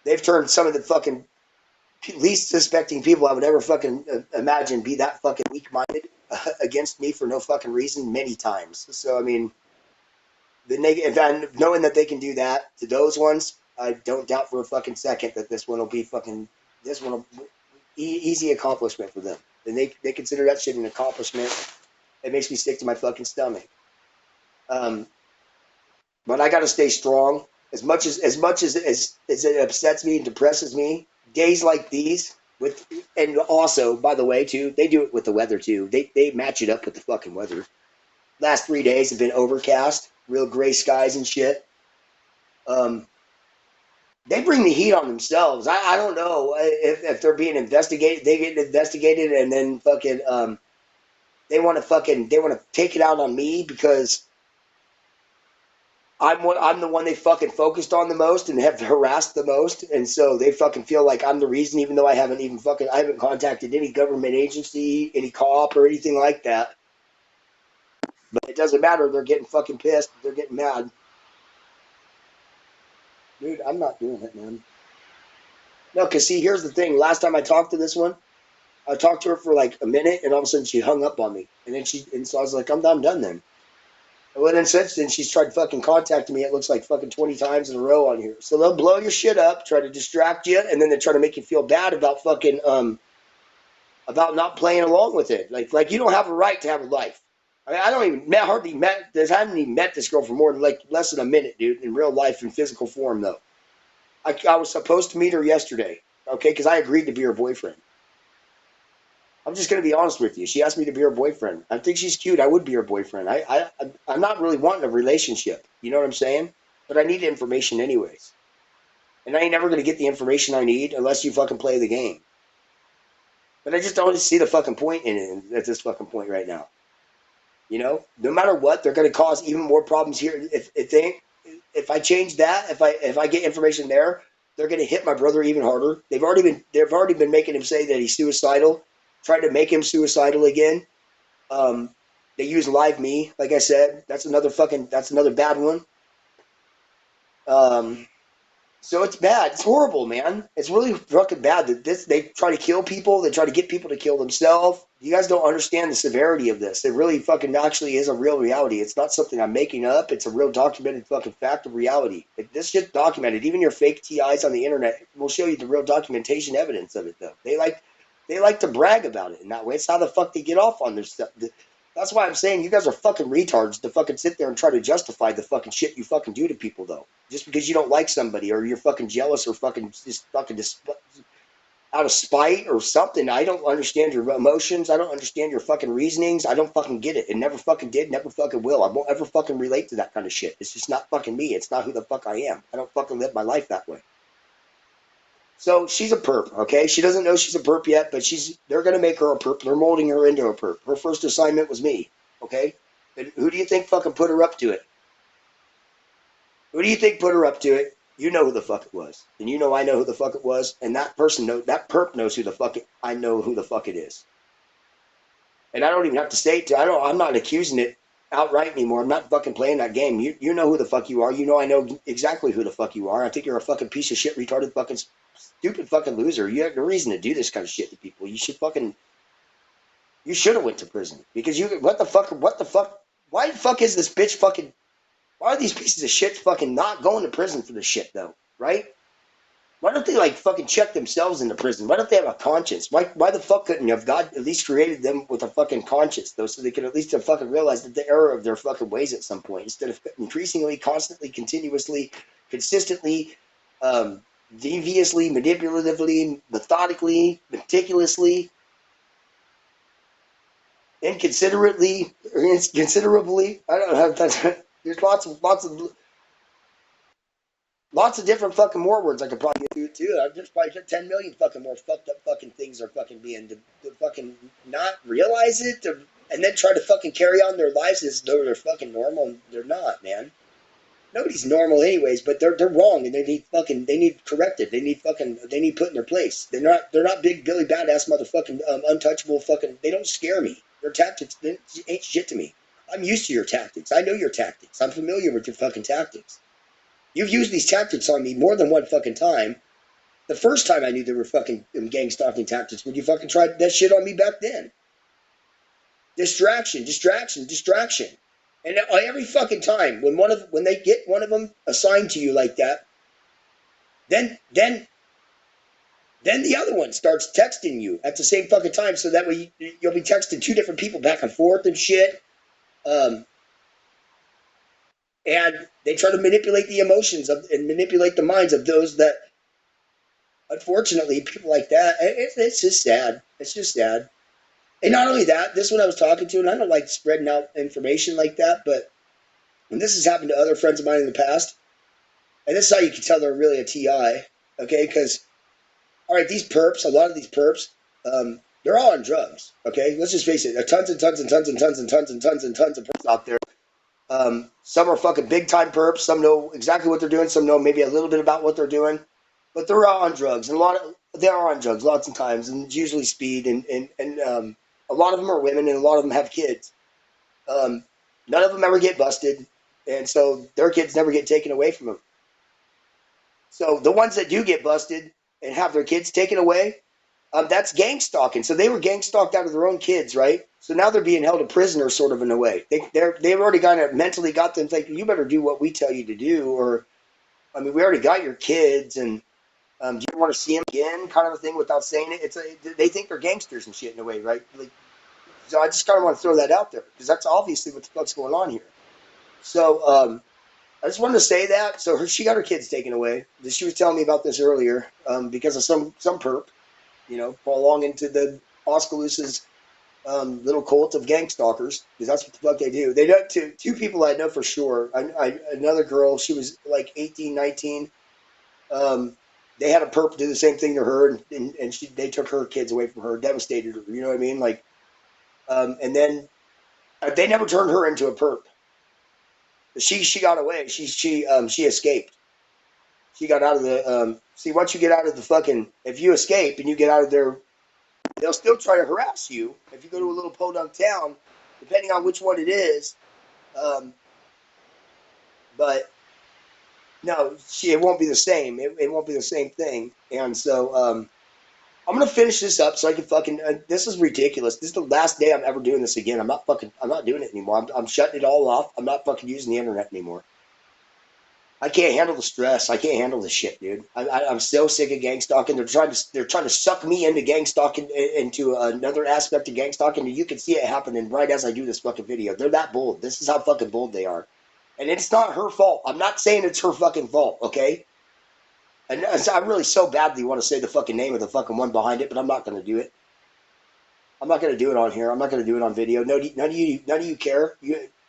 they've turned some of the fucking least suspecting people I would ever fucking imagine be that fucking weak-minded against me for no fucking reason many times. So I mean, the negative, and knowing that they can do that to those ones, I don't doubt for a fucking second that this one will be fucking, this one will easy accomplishment for them. And they consider that shit an accomplishment. It makes me sick to my fucking stomach. Um, but I got to stay strong. As much as it upsets me and depresses me, days like these with, and also by the way too, they do it with the weather too. They match it up with the fucking weather. Last 3 days have been overcast, real gray skies and shit. Um, they bring the heat on themselves. I don't know if they're being investigated. They get investigated and then fucking they want to take it out on me because I'm the one they fucking focused on the most and have harassed the most, and so they fucking feel like I'm the reason, even though I haven't contacted any government agency, any co-op or anything like that. But it doesn't matter. They're getting fucking pissed. They're getting mad. Dude, I'm not doing it, man. No, because see, here's the thing. Last time I talked to this one, I talked to her for like a minute, and all of a sudden she hung up on me, and so I was like, I'm done then. Well, then since then, she's tried fucking contacting me. It looks like fucking 20 times in a row on here. So they'll blow your shit up, try to distract you, and then they try to make you feel bad about fucking about not playing along with it. Like you don't have a right to have a life. I mean, I don't even I haven't even met this girl for more than like less than a minute, dude. In real life, in physical form, though. I was supposed to meet her yesterday, okay, because I agreed to be her boyfriend. I'm just gonna be honest with you. She asked me to be her boyfriend. I think she's cute. I would be her boyfriend. I'm not really wanting a relationship. You know what I'm saying? But I need information anyways. And I ain't never gonna get the information I need unless you fucking play the game. But I just don't see the fucking point in it at this fucking point right now. You know, no matter what, they're gonna cause even more problems here. If I change that, if I get information there, they're gonna hit my brother even harder. They've already been making him say that he's suicidal, trying to make him suicidal again. Um, they use Live Me, like I said. That's another bad one. Um, so it's bad. It's horrible, man. It's really fucking bad that they try to kill people. They try to get people to kill themselves. You guys don't understand the severity of this. It really fucking actually is a real reality. It's not something I'm making up. It's a real documented fucking fact of reality. This shit's documented. Even your fake TIs on the internet will show you the real documentation evidence of it, though. They like to brag about it in that way. It's how the fuck they get off on this stuff. That's why I'm saying you guys are fucking retards to fucking sit there and try to justify the fucking shit you fucking do to people, though. Just because you don't like somebody or you're fucking jealous or just out of spite or something. I don't understand your emotions. I don't understand your fucking reasonings. I don't fucking get it. It never fucking did, never fucking will. I won't ever fucking relate to that kind of shit. It's just not fucking me. It's not who the fuck I am. I don't fucking live my life that way. So she's a perp, okay? She doesn't know she's a perp yet, but they're gonna make her a perp. They're molding her into a perp. Her first assignment was me, okay? And who do you think fucking put her up to it? Who do you think put her up to it? You know who the fuck it was. And you know I know who the fuck it was. And that that perp knows who the fuck I know who the fuck it is. And I don't even have to say it I'm not accusing it outright anymore. I'm not fucking playing that game. You know who the fuck you are. You know I know exactly who the fuck you are. I think you're a fucking piece of shit, retarded fucking stupid fucking loser. You have no reason to do this kind of shit to people. You should have went to prison. Because what the fuck, why the fuck is this bitch fucking, why are these pieces of shit fucking not going to prison for this shit though, right? Why don't they like fucking check themselves into prison? Why don't they have a conscience? Why the fuck couldn't you have God at least created them with a fucking conscience though, so they could at least have fucking realized that the error of their fucking ways at some point, instead of increasingly, constantly, continuously, consistently, deviously, manipulatively, methodically, meticulously, inconsiderately, or inconsiderably. I don't know. There's lots of different fucking more words I could probably do too. There's probably 10 million fucking more fucked up fucking things are fucking being to fucking not realize it and then try to fucking carry on their lives as though they're fucking normal. They're not, man. Nobody's normal anyways, but they're wrong and they need corrected. They need put in their place. They're not big Billy Badass motherfucking untouchable fucking. They don't scare me. Their tactics ain't shit to me. I'm used to your tactics. I know your tactics. I'm familiar with your fucking tactics. You've used these tactics on me more than one fucking time. The first time I knew there were fucking gang stalking tactics when you fucking tried that shit on me back then. Distraction, distraction, distraction. And every fucking time when they get one of them assigned to you like that, then the other one starts texting you at the same fucking time, so that way you'll be texting two different people back and forth and shit. Um, and they try to manipulate the emotions and manipulate the minds of those that, unfortunately, people like that. It's just sad. It's just sad. And not only that, this one I was talking to, and I don't like spreading out information like that, but when this has happened to other friends of mine in the past, and this is how you can tell they're really a TI, okay? Because, all right, these perps, a lot of these perps, they're all on drugs, okay? Let's just face it. There are tons and tons and tons and tons and tons and tons and tons of perps out there. Some are fucking big time perps. Some know exactly what they're doing. Some know maybe a little bit about what they're doing, but they're all on drugs, and they are on drugs lots of times, and it's usually speed, and a lot of them are women, and a lot of them have kids. Um, None of them ever get busted, and so their kids never get taken away from them. So the ones that do get busted and have their kids taken away, that's gang stalking. So they were gang stalked out of their own kids, right? So now they're being held a prisoner, sort of in a way. They've already kind of mentally got them thinking, you better do what we tell you to do, or I mean, we already got your kids, and do you want to see them again, kind of a thing, without saying it. They think they're gangsters and shit in a way, right? Like, so I just kind of want to throw that out there because that's obviously what the fuck's going on here. So I just wanted to say that. So she got her kids taken away. She was telling me about this earlier because of some perp, belonging to the Oscaloos's little cult of gang stalkers, because that's what the fuck they do. They know two people I know for sure. Another girl, she was like 18, 19. They had a perp do the same thing to her, and they took her kids away from her, devastated her. You know what I mean? Like, and then they never turned her into a perp. She got away. She escaped. She got out of the. See, once you get out of the fucking, if you escape and you get out of there, they'll still try to harass you. If you go to a little podunk town, depending on which one it is, but no, it won't be the same. It won't be the same thing. And so I'm gonna finish this up so I can fucking. This is ridiculous. This is the last day I'm ever doing this again. I'm not doing it anymore. I'm shutting it all off. I'm not fucking using the internet anymore. I can't handle the stress. I can't handle the shit, dude. I'm so sick of gang stalking. They're trying to suck me into gang stalking, into another aspect of gang stalking, and you can see it happening right as I do this fucking video. They're that bold. This is how fucking bold they are, and it's not her fault. I'm not saying it's her fucking fault, okay? And I really so badly want to say the fucking name of the fucking one behind it, but I'm not going to do it. I'm not going to do it on here. I'm not going to do it on video. None of you care.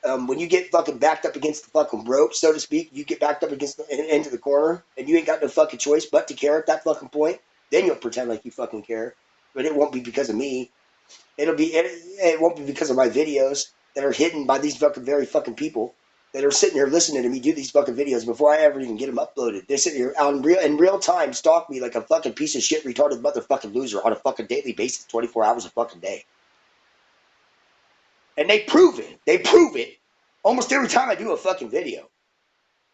When you get fucking backed up against the fucking rope, so to speak, you get backed up against into the corner, and you ain't got no fucking choice but to care at that fucking point. Then you'll pretend like you fucking care, but it won't be because of me. It won't be because of my videos that are hidden by these fucking very fucking people that are sitting here listening to me do these fucking videos before I ever even get them uploaded. They're sitting here in real time, stalk me like a fucking piece of shit, retarded motherfucking loser on a fucking daily basis, 24 hours a fucking day. And they prove it. They prove it almost every time I do a fucking video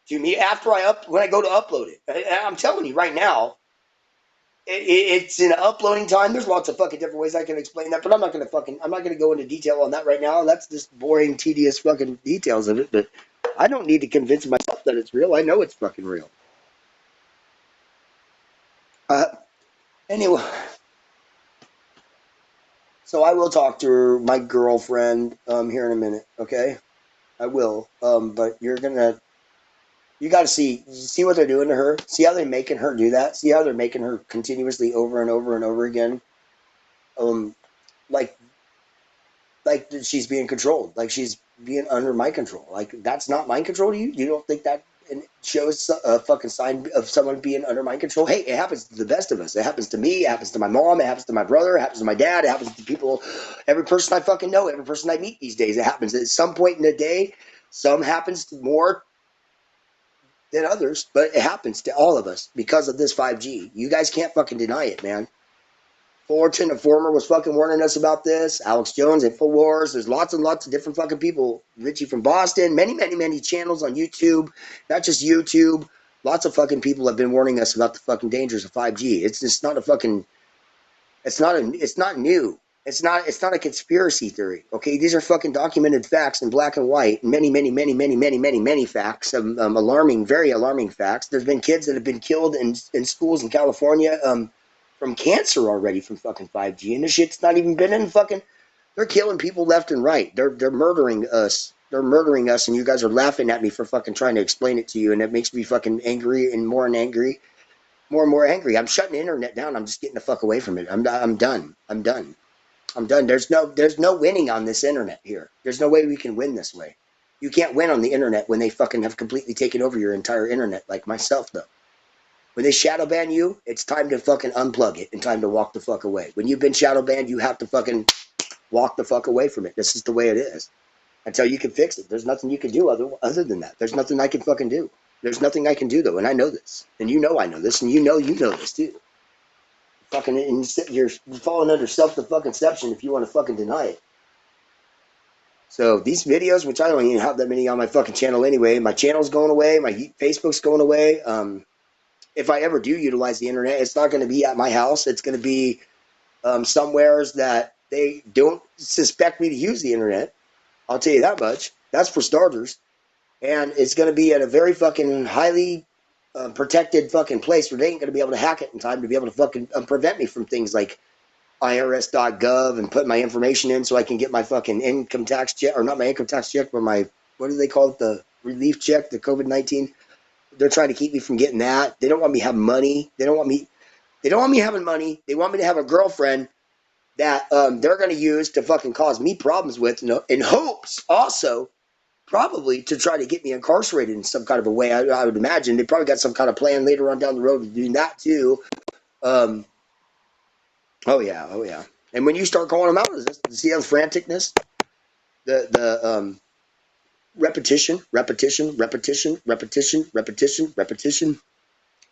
to me when I go to upload it. I'm telling you right now, it's in uploading time. There's lots of fucking different ways I can explain that, but I'm not gonna go into detail on that right now. That's just boring, tedious fucking details of it. But I don't need to convince myself that it's real. I know it's fucking real. Anyway, so I will talk to my girlfriend here in a minute. Okay, I will. But you got to see what they're doing to her. See how they're making her do that. See how they're making her continuously over and over and over again. Like she's being controlled. Like she's being under my control. Like that's not mind control to you. You don't think that shows a fucking sign of someone being under mind control? Hey, it happens to the best of us. It happens to me. It happens to my mom. It happens to my brother. It happens to my dad. It happens to people. Every person I fucking know. Every person I meet these days. It happens at some point in the day. Some happens more than others, but it happens to all of us because of this 5G. You guys can't fucking deny it, man. Fullerton, a former, was fucking warning us about this. Alex Jones, InfoWars. There's lots and lots of different fucking people. Richie from Boston. Many, many, many channels on YouTube. Not just YouTube. Lots of fucking people have been warning us about the fucking dangers of 5G. It's just not a fucking it's not new. It's not a conspiracy theory. Okay, these are fucking documented facts in black and white. Many facts. Alarming, very alarming facts. There's been kids that have been killed in schools in California from cancer already from fucking 5G, and this shit's not even been in fucking. They're killing people left and right. They're murdering us. They're murdering us, and you guys are laughing at me for fucking trying to explain it to you, and it makes me fucking angry and angry more and more angry. I'm shutting the internet down. I'm just getting the fuck away from it. I'm done. I'm done. I'm done. There's no winning on this internet here. There's no way we can win this way. You can't win on the internet when they fucking have completely taken over your entire internet, like myself though. When they shadow ban you, it's time to fucking unplug it and time to walk the fuck away. When you've been shadow banned, you have to fucking walk the fuck away from it. This is the way it is. Until you can fix it. There's nothing you can do other than that. There's nothing I can fucking do. There's nothing I can do though, and I know this. And you know I know this, and you know this too. Fucking, and you're falling under self-deception if you want to fucking deny it. So these videos, which I don't even have that many on my fucking channel anyway, my channel's going away, my Facebook's going away. If I ever do utilize the internet, it's not going to be at my house. It's going to be somewheres that they don't suspect me to use the internet. I'll tell you that much. That's for starters. And it's going to be at a very fucking highly protected fucking place where they ain't going to be able to hack it in time to be able to fucking prevent me from things like irs.gov and put my information in so I can get my fucking income tax check, or not my income tax check, but my, what do they call it? The relief check, the COVID-19. They're trying to keep me from getting that. They don't want me having money. They don't want me having money. They want me to have a girlfriend that they're going to use to fucking cause me problems with, in hopes also probably to try to get me incarcerated in some kind of a way. I would imagine they probably got some kind of plan later on down the road to do that too. Um, oh yeah, oh yeah. And when you start calling them out, is this, see how franticness, the repetition.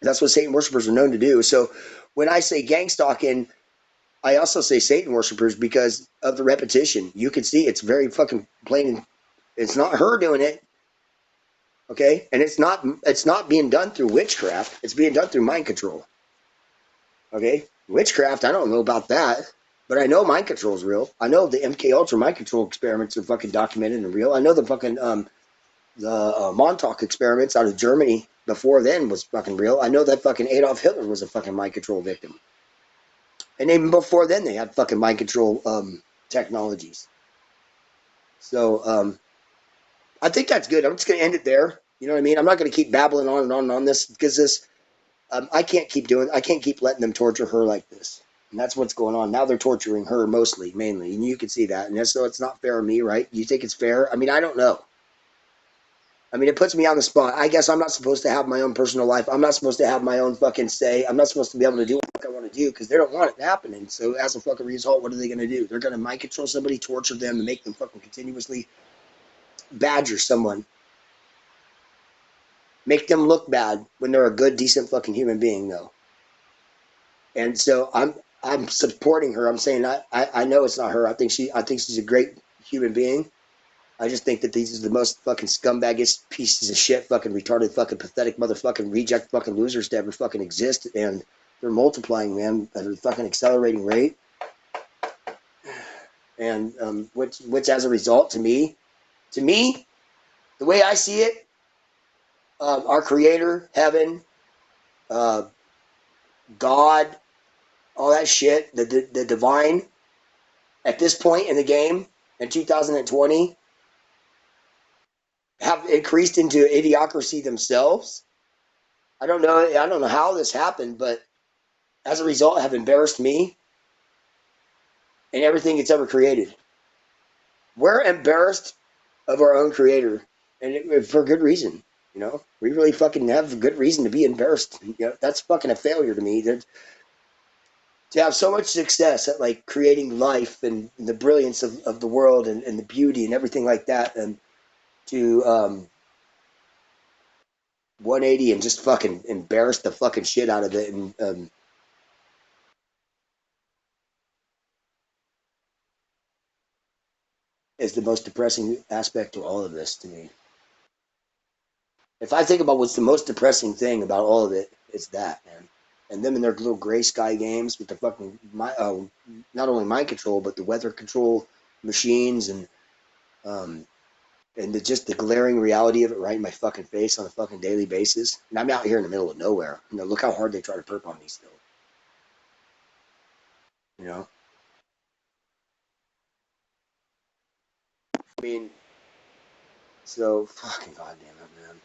That's what Satan worshipers are known to do. So when I say gang stalking, I also say Satan worshipers because of the repetition. You can see it's very fucking plain. It's not her doing it. Okay, and it's not being done through witchcraft. It's being done through mind control. Okay, witchcraft, I don't know about that, but I know mind control is real. I know the MK Ultra mind control experiments are fucking documented and real. I know the fucking Montauk experiments out of Germany before then was fucking real. I know that fucking Adolf Hitler was a fucking mind control victim, and even before then they had fucking mind control technologies. So I think that's good. I'm just gonna end it there. You know what I mean? I'm not gonna keep babbling on and on and on this because this. I can't keep letting them torture her like this. And that's what's going on. Now they're torturing her mainly. And you can see that. And so it's not fair to me, right? You think it's fair? I mean, I don't know. I mean, it puts me on the spot. I guess I'm not supposed to have my own personal life. I'm not supposed to have my own fucking say. I'm not supposed to be able to do what I want to do because they don't want it happening. So as a fucking result, what are they going to do? They're going to mind control somebody, torture them, and make them fucking continuously badger someone. Make them look bad when they're a good, decent fucking human being, though. And so I'm supporting her. I'm saying I know it's not her. I think she's a great human being. I just think that these are the most fucking scumbaggiest pieces of shit, fucking retarded, fucking pathetic, motherfucking reject, fucking losers to ever fucking exist, and they're multiplying, man, at a fucking accelerating rate. And which as a result, to me, the way I see it, our Creator, heaven, uh, God, all that shit, the divine, at this point in the game in 2020, have increased into idiocracy themselves. I don't know how this happened, but as a result, have embarrassed me and everything it's ever created. We're embarrassed of our own creator, and for good reason. You know, we really fucking have a good reason to be embarrassed. You know, that's fucking a failure to me. To have so much success at like creating life and the brilliance of the world and the beauty and everything like that, and to 180 and just fucking embarrass the fucking shit out of it, and is the most depressing aspect to all of this to me. If I think about what's the most depressing thing about all of it, it's that, man. And them in their little gray sky games with the fucking not only mind control but the weather control machines um, and just the glaring reality of it right in my fucking face on a fucking daily basis. And I'm out here in the middle of nowhere. You know, look how hard they try to perp on me still. You know, I mean, so fucking goddamn it, man.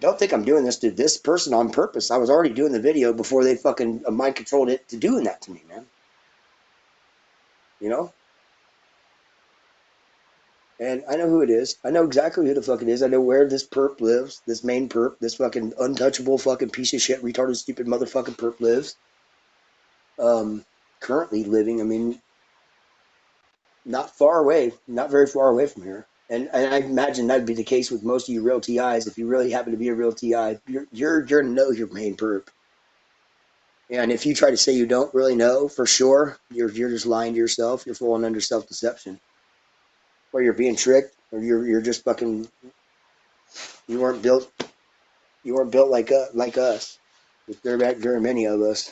Don't think I'm doing this to this person on purpose. I was already doing the video before they fucking mind controlled it to doing that to me, man. You know? And I know who it is. I know exactly who the fuck it is. I know where this perp lives. This main perp. This fucking untouchable fucking piece of shit, retarded, stupid motherfucking perp lives. Currently living, I mean, not far away, not very far away from here. And I imagine that'd be the case with most of you real TIs. If you really happen to be a real TI, you're know your main perp. And if you try to say you don't really know for sure, you're just lying to yourself. You're falling under self deception, or you're being tricked, or you're just fucking. You weren't built. You weren't built like us. There are very many of us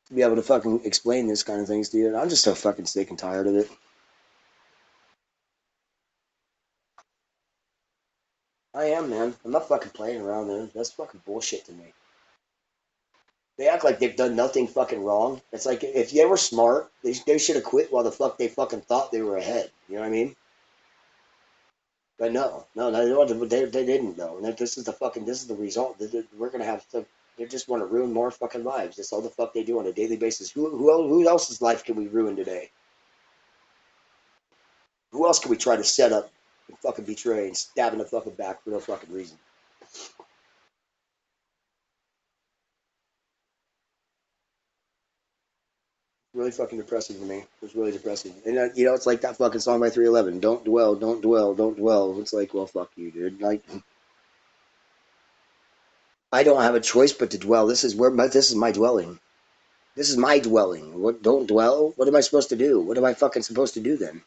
to be able to fucking explain this kind of things to you. And I'm just so fucking sick and tired of it. I am, man. I'm not fucking playing around, man. That's fucking bullshit to me. They act like they've done nothing fucking wrong. It's like if they were smart, they should have quit while the fuck they fucking thought they were ahead. You know what I mean? But no, they didn't though. And this is the fucking this is the result. We're gonna have to. They just want to ruin more fucking lives. That's all the fuck they do on a daily basis. Who else's life can we ruin today? Who else can we try to set up and fucking betray and stab in the fucking back for no fucking reason? Really fucking depressing to me. It was really depressing. And you know, it's like that fucking song by 311. Don't dwell, don't dwell, don't dwell. It's like, well, fuck you, dude. Like, I don't have a choice but to dwell. This is my dwelling. This is my dwelling. What? Don't dwell. What am I supposed to do? What am I fucking supposed to do then?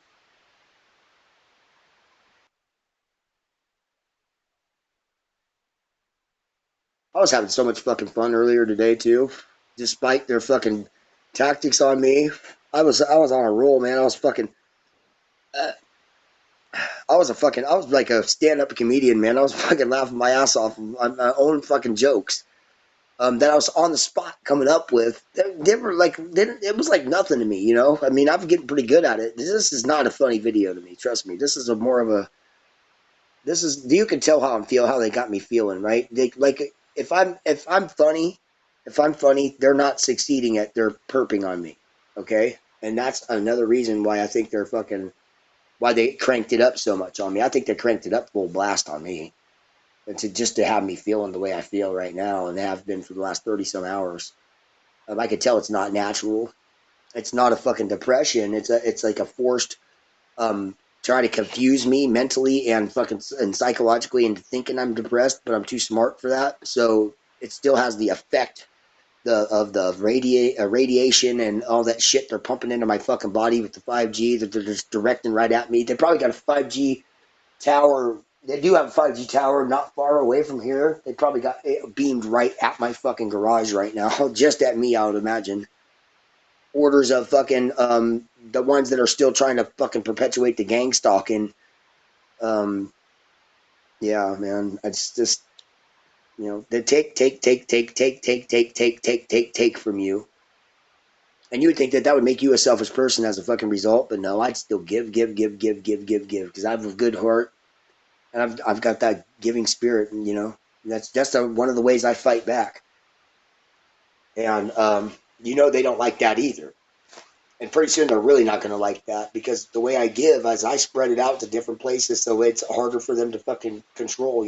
I was having so much fucking fun earlier today too, despite their fucking tactics on me. I was on a roll, man. Uh, I was like a stand up comedian, man. I was fucking laughing my ass off on my own fucking jokes. That I was on the spot coming up with. They were like, it was like nothing to me, you know. I mean, I'm getting pretty good at it. This is not a funny video to me. Trust me. This is a more of a. This is you can tell how I'm feel, how they got me feeling, right? They like if I'm funny, they're not succeeding at they're perping on me, okay? And that's another reason why I think they're fucking why they cranked it up so much on me. I think they cranked it up full blast on me. And to just to have me feeling the way I feel right now and have been for the last 30 some hours. I could tell it's not natural. It's not a fucking depression. It's like a forced try to confuse me mentally and fucking and psychologically into thinking I'm depressed, but I'm too smart for that. So it still has the effect of the radiation and all that shit they're pumping into my fucking body with the 5G that they're just directing right at me. They probably got a 5G tower. They do have a 5G tower not far away from here. They probably got it beamed right at my fucking garage right now, just at me, I would imagine. Orders of fucking the ones that are still trying to fucking perpetuate the gang stalking. Um, yeah, man, it's just they take from you, and you would think that that would make you a selfish person as a fucking result, but no, I'd still give because I have a good heart and I've got that giving spirit, and that's one of the ways I fight back, and they don't like that either. And pretty soon they're really not going to like that because the way I give, as I spread it out to different places, so it's harder for them to fucking control.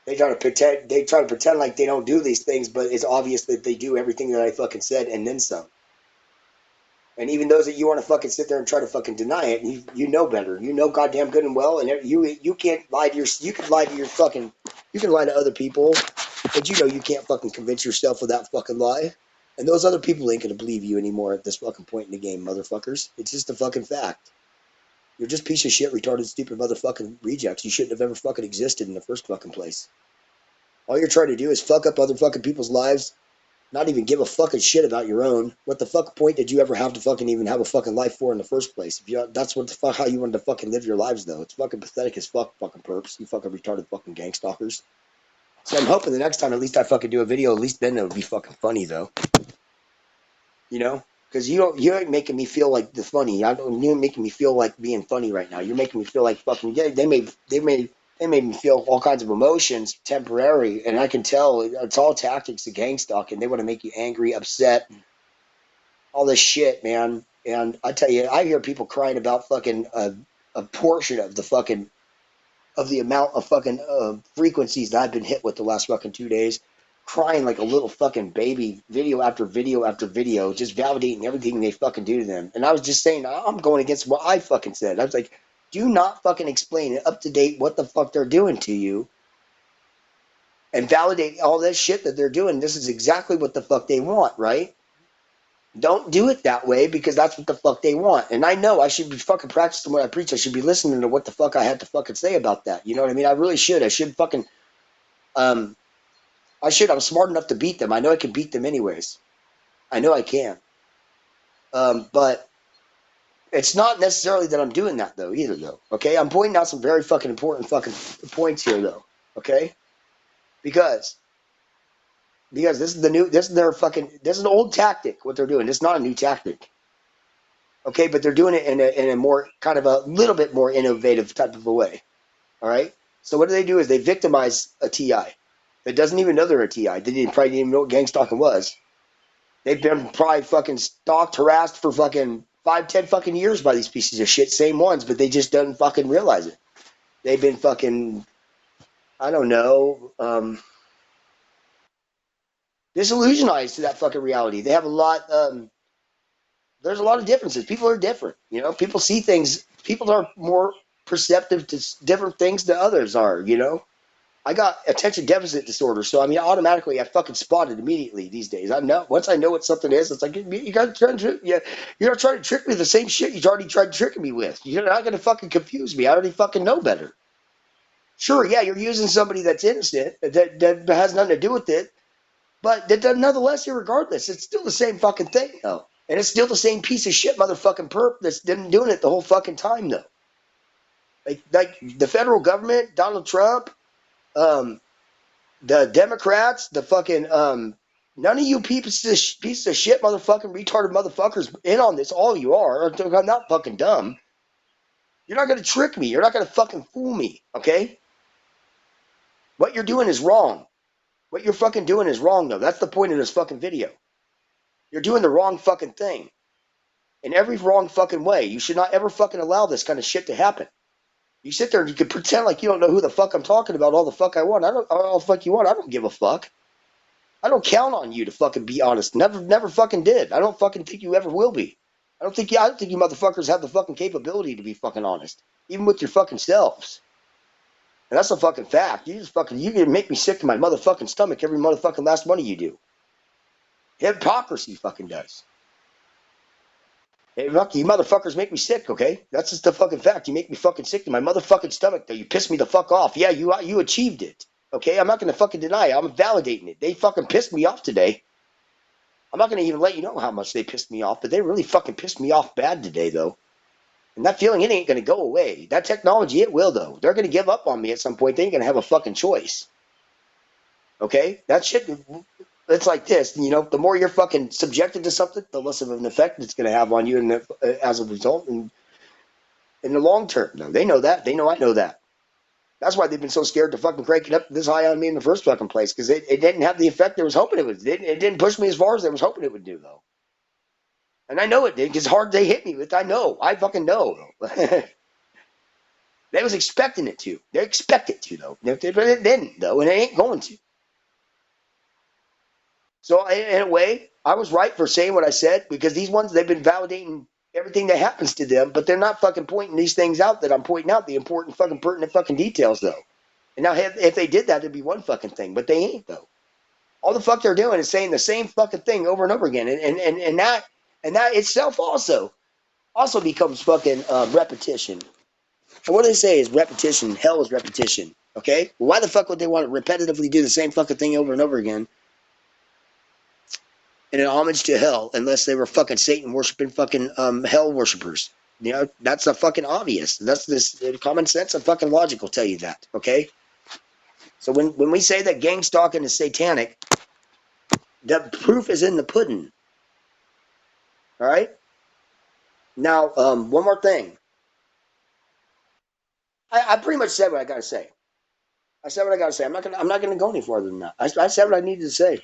They try to pretend like they don't do these things, but it's obvious that they do everything that I fucking said and then some. And even those that you want to fucking sit there and try to fucking deny it, you know better. You know goddamn good and well, and you can't lie to you can lie to your fucking you can lie to other people, but you know you can't fucking convince yourself of that fucking lie. And those other people ain't gonna believe you anymore at this fucking point in the game, motherfuckers. It's just a fucking fact. You're just piece of shit, retarded, stupid motherfucking rejects. You shouldn't have ever fucking existed in the first fucking place. All you're trying to do is fuck up other fucking people's lives, not even give a fucking shit about your own. What the fuck point did you ever have to fucking even have a fucking life for in the first place? If you, that's what the fuck how you wanted to fucking live your lives though. It's fucking pathetic as fuck, fucking perps. You fucking retarded fucking gang stalkers. So I'm hoping the next time at least I fucking do a video, at least then it'll be fucking funny though. You know? Because you ain't making me feel like the funny. You're making me feel like being funny right now. You're making me feel like fucking. Yeah, they made me feel all kinds of emotions, temporary, and I can tell it's all tactics of gang stalking. They want to make you angry, upset, all this shit, man. And I tell you, I hear people crying about fucking a portion of the fucking of the amount of fucking frequencies that I've been hit with the last fucking 2 days, crying like a little fucking baby, video after video after video, just validating everything they fucking do to them. And I was just saying, I'm going against what I fucking said. I was like, do not fucking explain it up to date what the fuck they're doing to you and validate all this shit that they're doing. This is exactly what the fuck they want, right? Don't do it that way because that's what the fuck they want. And I know I should be fucking practicing what I preach. I should be listening to what the fuck I had to fucking say about that. You know what I mean? I really should. I should fucking, um, I'm smart enough to beat them. I know I can beat them anyways. I know I can. But it's not necessarily that I'm doing that though, either though. Okay? I'm pointing out some very fucking important fucking points here though. Okay? Because this is this is an old tactic, what they're doing. It's not a new tactic. Okay, but they're doing it in a more kind of a little bit more innovative type of a way. All right. So what do? Is they victimize a TI that doesn't even know they're a TI. They probably didn't even know what gang stalking was. They've been probably fucking stalked, harassed for fucking 5, 10 fucking years by these pieces of shit, same ones, but they just don't fucking realize it. They've been fucking, I don't know, disillusionized to that fucking reality. They have a lot. There's a lot of differences. People are different. You know, people see things. People are more perceptive to different things than others are. You know, I got attention deficit disorder, so I mean, automatically I fucking spot it immediately these days. I know once I know what something is, it's like you got to try to, yeah, you're not trying to trick me with the same shit you already tried tricking me with. You're not going to fucking confuse me. I already fucking know better. Sure, yeah, you're using somebody that's innocent that has nothing to do with it, but that nonetheless, irregardless, it's still the same fucking thing, though. And it's still the same piece of shit motherfucking perp that's been doing it the whole fucking time, though. Like the federal government, Donald Trump, the Democrats, the fucking, none of you pieces of shit motherfucking retarded motherfuckers in on this. All you are. I'm not fucking dumb. You're not going to trick me. You're not going to fucking fool me, okay? What you're doing is wrong. What you're fucking doing is wrong, though. That's the point of this fucking video. You're doing the wrong fucking thing. In every wrong fucking way. You should not ever fucking allow this kind of shit to happen. You sit there and you can pretend like you don't know who the fuck I'm talking about all the fuck I want. All the fuck you want. I don't give a fuck. I don't count on you to fucking be honest. Never fucking did. I don't fucking think you ever will be. I don't think you motherfuckers have the fucking capability to be fucking honest. Even with your fucking selves. And that's a fucking fact. You can make me sick to my motherfucking stomach every motherfucking last one of you do. Hypocrisy fucking does. Hey, look, you motherfuckers make me sick, okay? That's just the fucking fact. You make me fucking sick to my motherfucking stomach, though. You piss me the fuck off. Yeah, you achieved it, okay? I'm not going to fucking deny it. I'm validating it. They fucking pissed me off today. I'm not going to even let you know how much they pissed me off, but they really fucking pissed me off bad today, though. And that feeling, it ain't going to go away. That technology, it will, though. They're going to give up on me at some point. They ain't going to have a fucking choice. Okay? That shit, it's like this, you know, the more you're fucking subjected to something, the less of an effect it's going to have on you as a result in the long term. No, they know that. They know I know that. That's why they've been so scared to fucking crank it up this high on me in the first fucking place, because it didn't have the effect they was hoping it would. It didn't push me as far as they was hoping it would do, though. And I know it did, because hard they hit me with, I know. I fucking know. They was expecting it to. They expect it to, though. But it didn't, though, and it ain't going to. So in a way, I was right for saying what I said, because these ones, they've been validating everything that happens to them, but they're not fucking pointing these things out that I'm pointing out, the important fucking pertinent fucking details, though. And now if they did that, it'd be one fucking thing, but they ain't, though. All the fuck they're doing is saying the same fucking thing over and over again, and that itself also becomes fucking repetition. And what they say is repetition. Hell is repetition. Okay, well, why the fuck would they want to repetitively do the same fucking thing over and over again in an homage to hell, unless they were fucking Satan worshiping fucking hell worshippers? You know, that's a fucking obvious. That's this common sense and fucking logic will tell you that. Okay, so when we say that gang stalking is satanic, the proof is in the pudding. All right. Now, one more thing. I pretty much said what I got to say. I said what I got to say. I'm not gonna go any farther than that. I said what I needed to say.